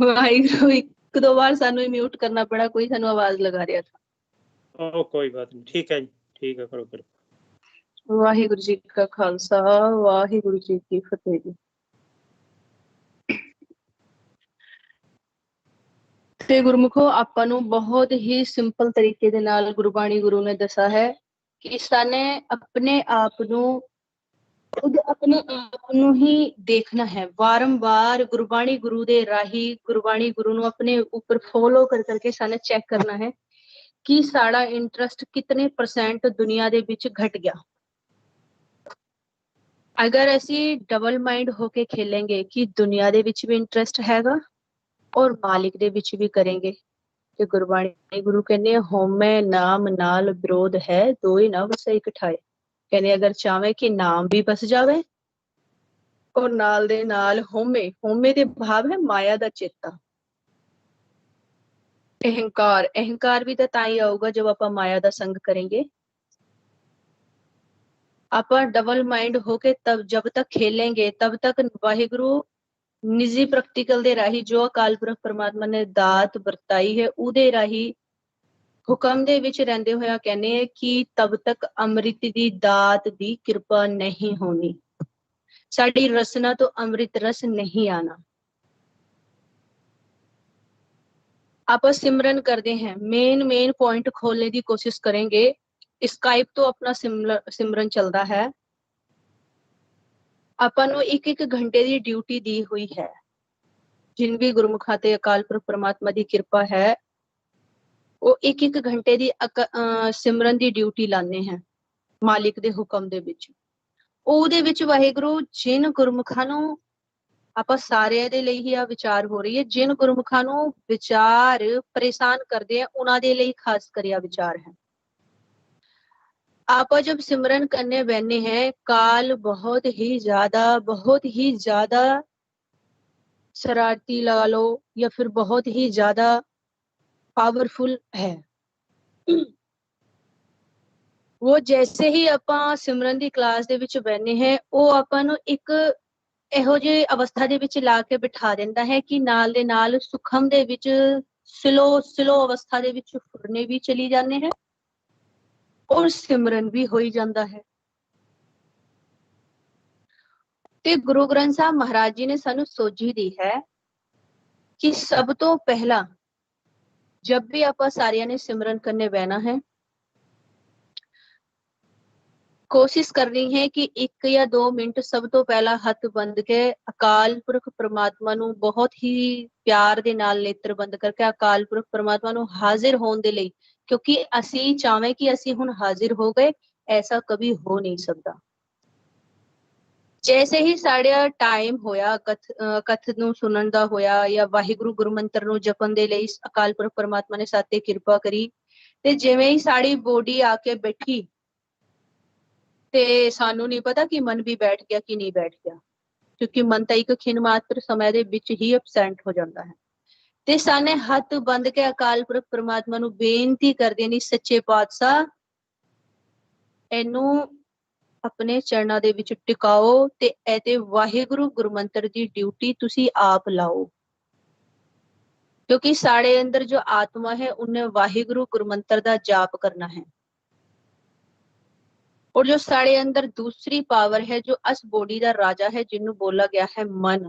Speaker 2: ਵਾਹਿਗੁਰੂ, ਇੱਕ ਦੋ ਵਾਰ ਸਾਨੂੰ ਹੀ ਮਿਊਟ ਕਰਨਾ ਪੜਾ, ਕੋਈ ਸਾਨੂੰ ਆਵਾਜ਼ ਲਗਾ ਰਿਹਾ था।
Speaker 1: ਉਹ ਕੋਈ ਬਾਤ ਨਹੀਂ, ਠੀਕ ਹੈ ਜੀ, ਠੀਕ ਹੈ, ਕਰੋ ਕਿਰਪਾ।
Speaker 2: ਵਾਹਿਗੁਰੂ ਜੀ ਕਾ ਖਾਲਸਾ, ਵਾਹਿਗੁਰੂ ਜੀ ਕੀ ਫਤਿਹ ਜੀ। ਤੇ ਗੁਰਮੁਖੋ, ਆਪਾਂ ਨੂੰ ਬਹੁਤ ਹੀ ਸਿੰਪਲ ਤਰੀਕੇ ਦੇ ਨਾਲ ਗੁਰਬਾਣੀ ਗੁਰੂ ਨੇ ਦੱਸਿਆ ਹੈ ਕਿ ਸਾਨੇ ਆਪਣੇ ਆਪ ਨੂੰ खुद अपने आप ਨੂੰ ही देखना है। बारंबार गुरबाणी गुरु दे राही गुरबाणी गुरु ਨੂੰ अपने ऊपर फॉलो कर करके साने चेक करना है कि साड़ा इंटरेस्ट कितने % दुनिया दे विच घट गया। ਅਗਰ ਅਸੀਂ ਡਬਲ ਮਾਈਂਡ ਹੋ ਕੇ ਖੇਲेंगे ਕਿ ਦੁਨੀਆ ਦੇ ਵਿੱਚ ਵੀ ਇੰਟਰਸਟ ਹੈਗਾ ਔਰ ਮਾਲਿਕ ਦੇ ਵਿੱਚ ਵੀ ਕਰਾਂਗੇ ਤੇ ਗੁਰਬਾਣੀ ਗੁਰੂ ਕਹਿੰਦੇ ਹਉਮੈ ਨਾਮ ਨਾਲ ਵਿਰੋਧ ਹੈ ਦੋਏ ਨਾ ਵਸੈ ਇਕਠਾਏ। ਕਹਿੰਦੇ ਅਗਰ ਚਾਹਵੇਂ ਕਿ ਨਾਮ ਵੀ ਬਸ ਜਾਵੇ ਔਰ ਨਾਲ ਦੇ ਨਾਲ ਹਉਮੈ ਦੇ ਭਾਵ ਹੈ ਮਾਇਆ ਦਾ ਚੇਤਾ, ਅਹੰਕਾਰ ਵੀ ਤਾਂ ਹੀ ਆਊਗਾ ਜब ਆਪਾਂ ਮਾਇਆ ਦਾ ਸੰਗ ਕਰਾਂਗੇ। ਆਪਾਂ ਡਬਲ ਮਾइंड होके तब जब तक खेलेंगे तब तक ਵਾਹਿਗੁਰੂ ਨਿੱਜੀ ਪ੍ਰੈਕਟੀਕਲ ਦੇ ਰਾਹੀਂ ਜੋ ਅਕਾਲ ਪੁਰਖ ਪਰਮਾਤਮਾ ਨੇ ਦਾਤ ਵਰਤਾਈ ਹੈ ਉਹਦੇ ਰਾਹੀਂ ਹੁਕਮ ਦੇ ਵਿੱਚ ਰਹਿੰਦੇ ਹੋਇਆ ਕਹਿੰਦੇ ਹੈ ਕਿ ਤਬ ਤੱਕ ਅੰਮ੍ਰਿਤ ਦੀ ਦਾਤ ਦੀ ਕਿਰਪਾ ਨਹੀਂ ਹੋਣੀ, ਸਾਡੀ ਰਸਨਾ ਤੋਂ ਅੰਮ੍ਰਿਤ ਰਸ ਨਹੀਂ ਆਣਾ। ਆਪਾਂ ਸਿਮਰਨ ਕਰਦੇ हैं, मेन पॉइंट खोलने की कोशिश करेंगे। स्काइप तो अपना सिमरन चलता है, ਆਪਾਂ ਨੂੰ ਇੱਕ ਘੰਟੇ ਦੀ ਡਿਊਟੀ ਦੀ ਹੋਈ ਹੈ। ਜਿਨ ਵੀ ਗੁਰਮੁਖਾਂ ਤੇ ਅਕਾਲ ਪੁਰਖ ਪਰਮਾਤਮਾ ਦੀ ਕਿਰਪਾ ਹੈ ਉਹ ਇੱਕ ਘੰਟੇ ਦੀ ਸਿਮਰਨ ਦੀ ਡਿਊਟੀ ਲਾਣੇ ਹੈ ਮਾਲਿਕ ਦੇ ਹੁਕਮ ਦੇ ਵਿੱਚ। ਉਹਦੇ ਵਿੱਚ ਵਾਹਿਗੁਰੂ ਜਿਨ ਗੁਰਮੁਖਾਂ ਨੂੰ, ਆਪਾਂ ਸਾਰਿਆਂ ਦੇ ਲਈ ਹੀ ਆ ਵਿਚਾਰ ਹੋ ਰਹੀ ਹੈ, ਜਿਨ ਗੁਰਮੁਖਾਂ ਨੂੰ ਵਿਚਾਰ ਪਰੇਸ਼ਾਨ ਕਰਦੇ ਆ ਉਹਨਾਂ ਦੇ ਲਈ ਖਾਸ ਕਰਿਆ ਵਿਚਾਰ ਹੈ। आप जब सिमरन करने बैठे हैं काल बहुत ही ज्यादा शरारती लगा लो या फिर बहुत ही ज्यादा पावरफुल है। वो जैसे ही ਆਪਾਂ ਸਿਮਰਨ ਦੀ ਕਲਾਸ ਦੇ ਵਿੱਚ ਬੈਠੇ हैं ਉਹ ਆਪਾਂ ਨੂੰ ਇੱਕ ਇਹੋ ਜਿਹੀ ਅਵਸਥਾ ਦੇ ਵਿੱਚ ਲਾ ਕੇ ਬਿਠਾ ਦਿੰਦਾ ਹੈ ਕਿ ਨਾਲ ਦੇ ਨਾਲ ਸੁਖਮ ਦੇ ਵਿੱਚ ਸਲੋ ਅਵਸਥਾ ਦੇ ਵਿੱਚ ਫੁਰਨੇ ਵੀ ਚਲੀ ਜਾਂਦੇ हैं ਔਰ ਸਿਮਰਨ ਵੀ ਹੋਈ ਜਾਂਦਾ ਹੈ। ਤੇ ਗੁਰੂ ਗ੍ਰੰਥ ਸਾਹਿਬ ਮਹਾਰਾਜ ਜੀ ਨੇ ਸਾਨੂੰ ਸੋਝੀ ਦੀ ਹੈ ਕਿ ਸਭ ਤੋਂ ਪਹਿਲਾਂ जब भी ਆਪਾਂ ਸਾਰਿਆਂ ਨੇ ਸਿਮਰਨ ਕਰਨੇ ਬਹਿਣਾ ਹੈ कोशिश करनी है कि 1 या 2 मिनट सब तो पहला हथ बंद के अकाल पुरख परमात्मा ਨੂੰ ਬਹੁਤ ਹੀ ਪਿਆਰ ਦੇ ਨਾਲ ਨੇਤਰ ਬੰਦ ਕਰਕੇ ਅਕਾਲ ਪੁਰਖ ਪਰਮਾਤਮਾ ਨੂੰ ਹਾਜ਼ਰ ਹੋਣ ਦੇ ਲਈ, ਕਿਉਂਕਿ ਅਸੀਂ ਚਾਹਵੇਂ ਕਿ ਅਸੀਂ ਹੁਣ ਹਾਜ਼ਰ ਹੋ ਗਏ, ਐਸਾ ਕभी ਹੋ ਨਹੀਂ ਸਕਦਾ। ਜੈਸੇ ਹੀ ਸਾਡਾ ਟਾਈਮ ਹੋਇਆ ਕਥ ਨੂੰ ਸੁਣਨ ਦਾ ਹੋਇਆ ਜਾਂ ਵਾਹਿਗੁਰੂ ਗੁਰਮੰਤਰ ਨੂੰ ਜਪਣ ਦੇ ਲਈ ਅਕਾਲ ਪੁਰਖ ਪਰਮਾਤਮਾ ਨੇ ਸਾਤੇ ਕਿਰਪਾ ਕਰੀ ਤੇ ਜਿਵੇਂ ਹੀ ਸਾਡੀ ਬੋਡੀ ਆ ਕੇ ਬੈਠੀ ਤੇ ਸਾਨੂੰ ਨਹੀਂ ਪਤਾ ਕਿ ਮਨ ਵੀ ਬੈਠ ਗਿਆ ਕਿ ਨਹੀਂ ਬੈਠ ਗਿਆ, ਕਿਉਂਕਿ ਮਨ ਤਾਂ ਇੱਕ ਖਿੰਨ ਮਾਤਰ ਸਮੇਂ ਦੇ ਵਿੱਚ ਹੀ ਐਬਸੈਂਟ ਹੋ ਜਾਂਦਾ ਹੈ। ਤੇ ਸਾਨੇ ਹੱਥ ਬੰਦ ਕੇ ਅਕਾਲ ਪੁਰਖ ਪਰਮਾਤਮਾ ਨੂੰ ਬੇਨਤੀ ਕਰਦੇ ਨੇ ਸੱਚੇ ਪਾਤਸ਼ਾਹ ਇਹਨੂੰ ਆਪਣੇ ਚਰਨਾਂ ਦੇ ਵਿੱਚ ਟਿਕਾਓ ਤੇ ਇਹਦੇ ਵਾਹਿਗੁਰੂ ਗੁਰਮੰਤਰ ਦੀ ਡਿਊਟੀ ਤੁਸੀਂ ਆਪ ਲਾਓ, ਕਿਉਂਕਿ ਸਾਡੇ ਅੰਦਰ ਜੋ ਆਤਮਾ ਹੈ ਉਹਨੇ ਵਾਹਿਗੁਰੂ ਗੁਰਮੰਤਰ ਦਾ ਜਾਪ ਕਰਨਾ ਹੈ। और जो साढ़े अंदर दूसरी पावर है जो अस बॉडी का राजा है जिन्हों बोला गया है मन,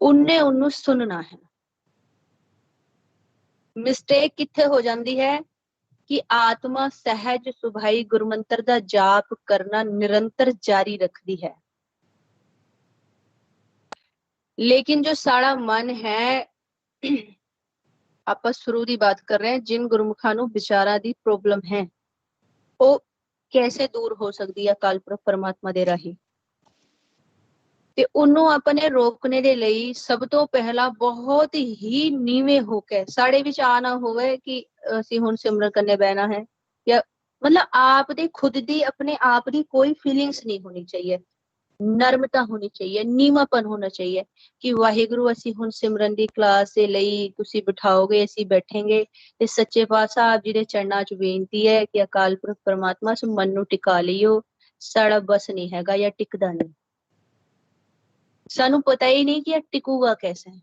Speaker 2: उन्हें उन्हों सुनना है। मिस्टेक किथे हो जाती है कि आत्मा सहज सुभाई गुरमंत्र का जाप करना निरंतर जारी रखती है, लेकिन जो साड़ा मन है आप शुरू की बात कर रहे हैं, जिन गुरमुखा नूं विचारां दी प्रॉब्लम है वो कैसे दूर हो सकती है अकाल पुरख परमात्मा दे राही। ਤੇ ਉਹਨੂੰ ਆਪਣੇ ਰੋਕਣੇ ਦੇ ਲਈ ਸਭ ਤੋਂ ਪਹਿਲਾਂ ਬਹੁਤ ਹੀ ਨੀਵੇਂ ਹੋ ਕੇ ਸਾਡੇ ਵਿੱਚ ਆ ਨਾ ਹੋਵੇ ਕਿ ਅਸੀਂ ਹੁਣ ਸਿਮਰਨ ਕਰਨੇ ਬਹਿਣਾ ਹੈ, ਜਾਂ मतलब आप दे खुद दी अपने आप दी कोई फीलिंग्स नहीं होनी चाहिए, नर्मता होनी चाहिए, नीवापन होना चाहिए कि वाहिगुरु ਅਸੀਂ ਹੁਣ ਸਿਮਰਨ ਦੀ ਕਲਾਸ ਦੇ ਲਈ ਤੁਸੀਂ ਬਿਠਾਓਗੇ ਅਸੀਂ ਬੈਠेंगे ਤੇ ਸੱਚੇ ਪਾਤਸ਼ਾਹ ਆਪ ਜੀ ਦੇ ਚਰਨਾਂ 'ਚ ਬੇਨਤੀ ਹੈ ਕਿ ਅਕਾਲ ਪੁਰਖ ਪਰਮਾਤਮਾ ਉਸ ਮਨ ਨੂੰ ਟਿਕਾ ਲਿਓ, ਸਾਡਾ ਬਸ ਨਹੀਂ ਹੈਗਾ ਜਾਂ ਟਿਕਦਾ ਨਹੀਂ। ਸਾਨੂੰ ਪਤਾ ਹੀ ਨਹੀਂ ਕਿ ਇਹ ਟਿਕੂਗਾ कैसे,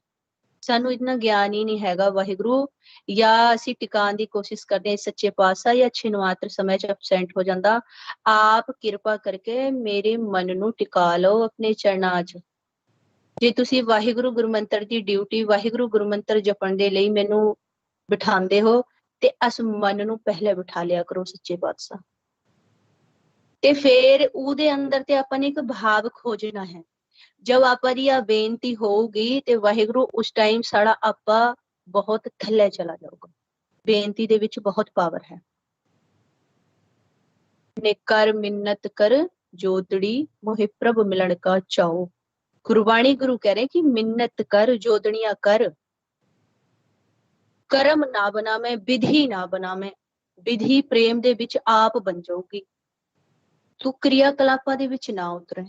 Speaker 2: ਸਾਨੂੰ ਇਤਨਾ ਗਿਆਨ ਹੀ ਨਹੀਂ ਹੈਗਾ ਵਾਹਿਗੁਰੂ, ਜਾਂ ਅਸੀਂ ਟਿਕਾਣ ਦੀ ਕੋਸ਼ਿਸ਼ ਕਰਦੇ ਹਾਂ ਸੱਚੇ ਪਾਤਸ਼ਾਹ ਜਾਂ ਛਿਨਮਾਤਰ ਸਮੇਂ 'ਚ ਐਬਸੈਂਟ ਹੋ ਜਾਂਦਾ, ਆਪ ਕਿਰਪਾ ਕਰਕੇ ਮੇਰੇ ਮਨ ਨੂੰ ਟਿਕਾ ਲਓ ਆਪਣੇ ਚਰਨਾਂ 'ਚ। ਜੇ ਤੁਸੀਂ ਵਾਹਿਗੁਰੂ ਗੁਰਮੰਤਰ ਦੀ ਡਿਊਟੀ ਵਾਹਿਗੁਰੂ ਗੁਰਮੰਤਰ ਜਪਣ ਦੇ ਲਈ ਮੈਨੂੰ ਬਿਠਾਉਂਦੇ ਹੋ ਤੇ ਇਸ ਮਨ ਨੂੰ ਪਹਿਲੇ ਬਿਠਾ ਲਿਆ ਕਰੋ ਸੱਚੇ ਪਾਤਸ਼ਾਹ। ਤੇ ਫਿਰ ਉਹਦੇ ਅੰਦਰ ਤੇ ਆਪਾਂ ਨੇ ਇੱਕ ਭਾਵ ਖੋਜਣਾ ਹੈ। जब ਆਪਾਂ ਦੀ ਆ ਬੇਨਤੀ ਹੋਊਗੀ ਤੇ ਵਾਹਿਗੁਰੂ ਉਸ ਟਾਈਮ ਸਾਡਾ ਆਪਾ ਬਹੁਤ ਥੱਲੇ ਚਲਾ ਜਾਊਗਾ। ਬੇਨਤੀ ਦੇ ਵਿੱਚ ਬਹੁਤ ਪਾਵਰ ਹੈ। ਨੇ ਕਰ ਮਿੰਨਤ ਕਰ जोतड़ी मोहे प्रभ मिलन का चाओ। गुरबाणी गुरु कह रहे कि मिन्नत कर जोदड़ियां कर, कर्म ना बना मैं, विधि ना बना मैं, विधि प्रेम दे विच आप बन जाऊगी। तू क्रिया कलापां दे विच ना उतरे,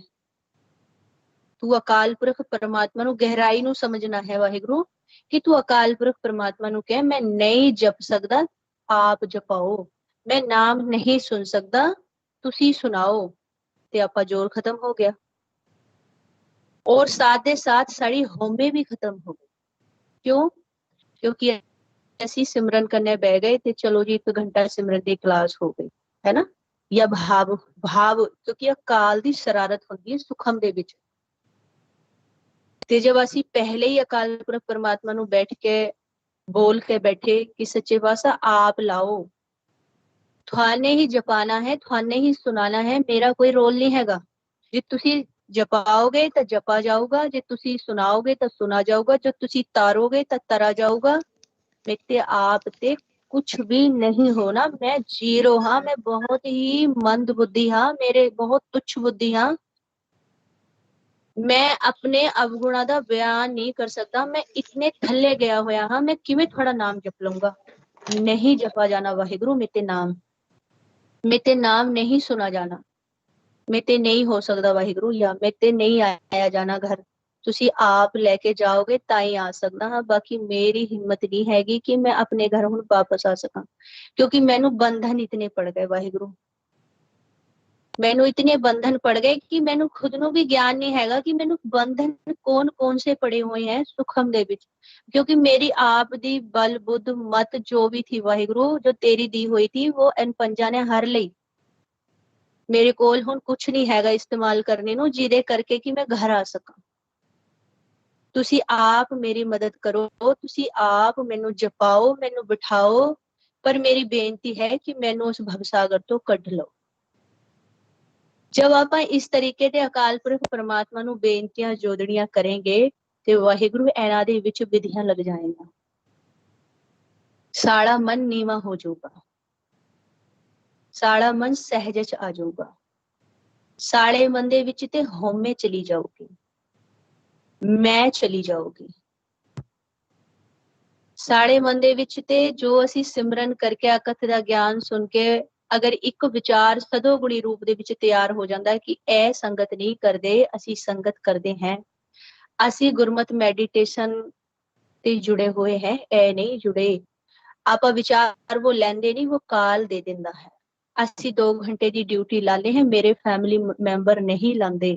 Speaker 2: तू अकाल पुरख परमात्मा नु गहराई नु समझना है वाहिगुरु कि तू अकाल पुरख परमात्मा नु कह मैं नहीं जप सकदा, आप जपाओ, मैं नाम नहीं सुन सकदा, तुसी सुनाओ। ते आपा जोर खत्म हो गया और साथ दे साथ साड़ी होमे भी खत्म हो गई। क्यों? क्योंकि ऐसी सिमरन करने बह गए थे, चलो जी 1 घंटा सिमरन की क्लास हो गई है ना, या भाव भाव क्योंकि अकाल दी शरारत होंदी है सुखम दे विच। ते जब असी पहले ही अकाल पुरख परमात्मा नु बैठ के बोल के बैठे कि सच्चे पातशाह आप लाओ, थाने ही जपाना है, थाने ही सुनाना है, मेरा कोई रोल नहीं हैगा। जे तुसी जपाओगे तो जपा जाऊगा, जे तुसी सुनाओगे तो सुना जाऊगा, जो तुसी तारोगे तो तरा जाऊगा। मेरे आप ते कुछ भी नहीं होना, मैं जीरो हाँ, मैं बहुत ही मंद बुद्धि हाँ, मेरे बहुत तुच्छ बुद्धि हाँ, मैं अपने अवगुणा दा बयान नहीं कर सकता, मैं इतने थल्ले गया होया हाँ, मैं किवें थोड़ा नाम जप लूंगा। नहीं जपा जाना वाहिगुरु, मेते नाम नहीं सुना जाना, मेते नहीं हो सकता वाहिगुरु, या मेते नहीं आया जाना घर, तुसी आप लेके जाओगे ताई आ सकदा हाँ, बाकी मेरी हिम्मत नहीं हैगी कि मैं अपने घर हुण वापस आ सका, क्योंकि मैनू बंधन इतने पड़ गए वाहिगुरु, मैनू इतने बंधन पड़ गए कि मैनू खुद नू भी ज्ञान नहीं हैगा कि मैनू बंधन कौन कौन से पड़े हुए हैं सुखम दे विच, क्योंकि मेरी आप दी बल बुद्ध मत जो भी थी वाहिगुरु, जो तेरी दी हुई थी वो इन पंजा ने हर लई। मेरे कोल हुण कुछ नहीं हैगा इस्तेमाल करने नू जिदे करके कि मैं घर आ सका। तुसी आप मेरी मदद करो, तुसी आप मैनू जपाओ, मैनू बिठाओ, पर मेरी बेनती है कि मैनू उस भवसागर तो कढ लो। जब आप इस तरीके दे अकाल पुरख परमात्मा नू बेनतियां जोदड़ियां करेंगे ते वाहिगुरु एना दे विच विधियां लग जाएगा, साड़ा मन नीवा हो जाऊगा, साड़ा मन सहज च आ जाऊगा, साड़े मन दे विच ते होमे चली जाऊगी, मैं चली जाऊगी। साड़े मन दे विच ते जो असी सिमरन करके अकथ दा ज्ञान सुन के अगर एक विचार सदो गुणी रूप दे विच तैयार हो जाता है कि ए संगत नहीं करदे, असी संगत करते हैं, असी गुरमत मेडिटेशन ते जुड़े हुए हैं, ए नहीं जुड़े, आप विचार वो लेंदे नहीं, वो काल दे दिंदा है। असी 2 घंटे की ड्यूटी लाने हैं, मेरे फैमिली मैंबर नहीं लांदे,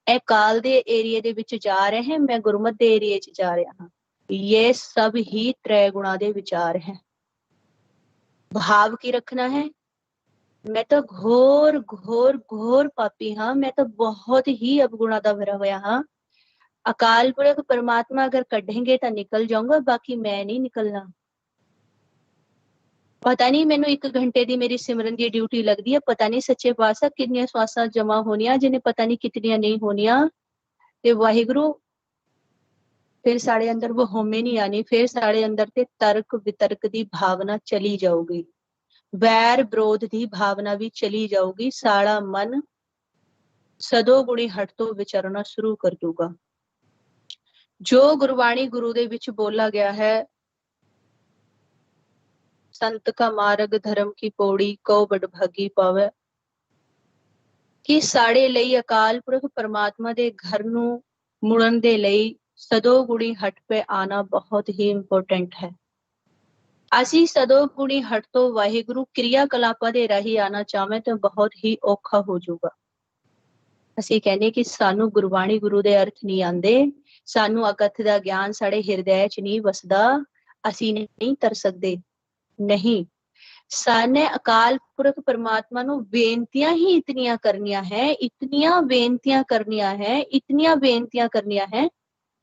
Speaker 2: ए काल दे एरिए दे विच जा रहे हैं, मैं गुरमत दे एरिए च जा रहा हाँ, ये सब ही त्रय गुणा दे विचार हैं। भाव की रखना है, मैं तो घोर घोर घोर पापी हाँ, मैं तो बहुत ही अवगुणा दा भरा होया हाँ, अकाल पुरख परमात्मा अगर कढ़ेंगे तो निकल जाऊंगा, बाकी मैं नहीं निकलना। पता नहीं मैनू 1 घंटे की मेरी सिमरन की ड्यूटी लगती है, पता नहीं सच्चे पातशाह कितनियां स्वासां जमा होनियां, जिन्हें पता नहीं कितनियां नहीं होनियां, ते वाहिगुरु फिर साढ़े अंदर वो होमे नहीं आनी, फिर साढ़े अंदर ते तर्क वितर्क की भावना चली जाऊगी, वैर विरोध की भावना भी चली जाऊगी, साड़ा मन सदो गुणी हट तो विचरना शुरू कर दूंगा। जो गुरबाणी गुरु दे विच बोला गया है, संत का मार्ग धर्म की पौड़ी को बड़ भागी पावे, कि साड़े लई अकाल पुरख परमात्मा दे घर नू मुड़न दे लई सदो गुणी हट पे आना बहुत ही इंपोर्टेंट है। असी सदो गुणी हट तो वाहिगुरु क्रिया कलापां दे राही आना चाहवे तो बहुत ही औखा हो जाऊगा। ਅਸੀਂ ਕਹਿੰਦੇ कि सानू गुरबाणी गुरु दे अर्थ नहीं आंदे, सानू अकथ दा ज्ञान साढ़े हिरदय च नहीं वसदा, ਅਸੀਂ नहीं तर सकदे, नहीं, साने अकाल पुरख परमात्मा नू बेनतियां ही इतनियां करनियां है, इतनियां बेनतियां करनियां है, इतनियां बेनतियां करनियां है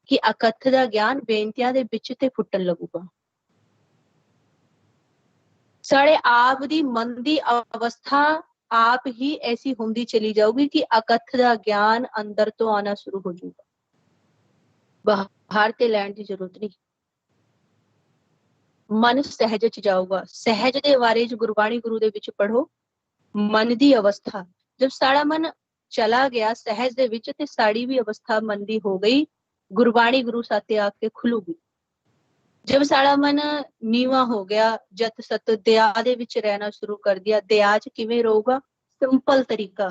Speaker 2: कि अकथ दा ज्ञान बेनतियां दे विच ते फुटन लगूगा। साढ़े आप दी मन दी अवस्था आप ही ऐसी होंदी चली जाओगी कि अकथ दा ज्ञान अंदर तो आना शुरू हो जाऊगा, बाहर ते लैण दी जरूरत नहीं, मन सहज च जाऊगा। सहज दे बारे च गुरबाणी गुरु दे विच पढ़ो, मन दी अवस्था, जब साड़ा मन ਚਲਾ ਗਿਆ ਸਹਿਜ ਦੇ ਵਿੱਚ ਤੇ ਸਾੜੀ ਵੀ ਅਵਸਥਾ ਮਨ ਦੀ ਹੋ ਗਈ, ਗੁਰਬਾਣੀ ਗੁਰੂ ਸਾਥੇ ਆ ਕੇ ਖੁੱਲੂਗੀ। जब साड़ा मन नीवा हो गया, जत सत दया दे विच रहना शुरू कर दिया। दया च किवें रहूगा? सिंपल तरीका,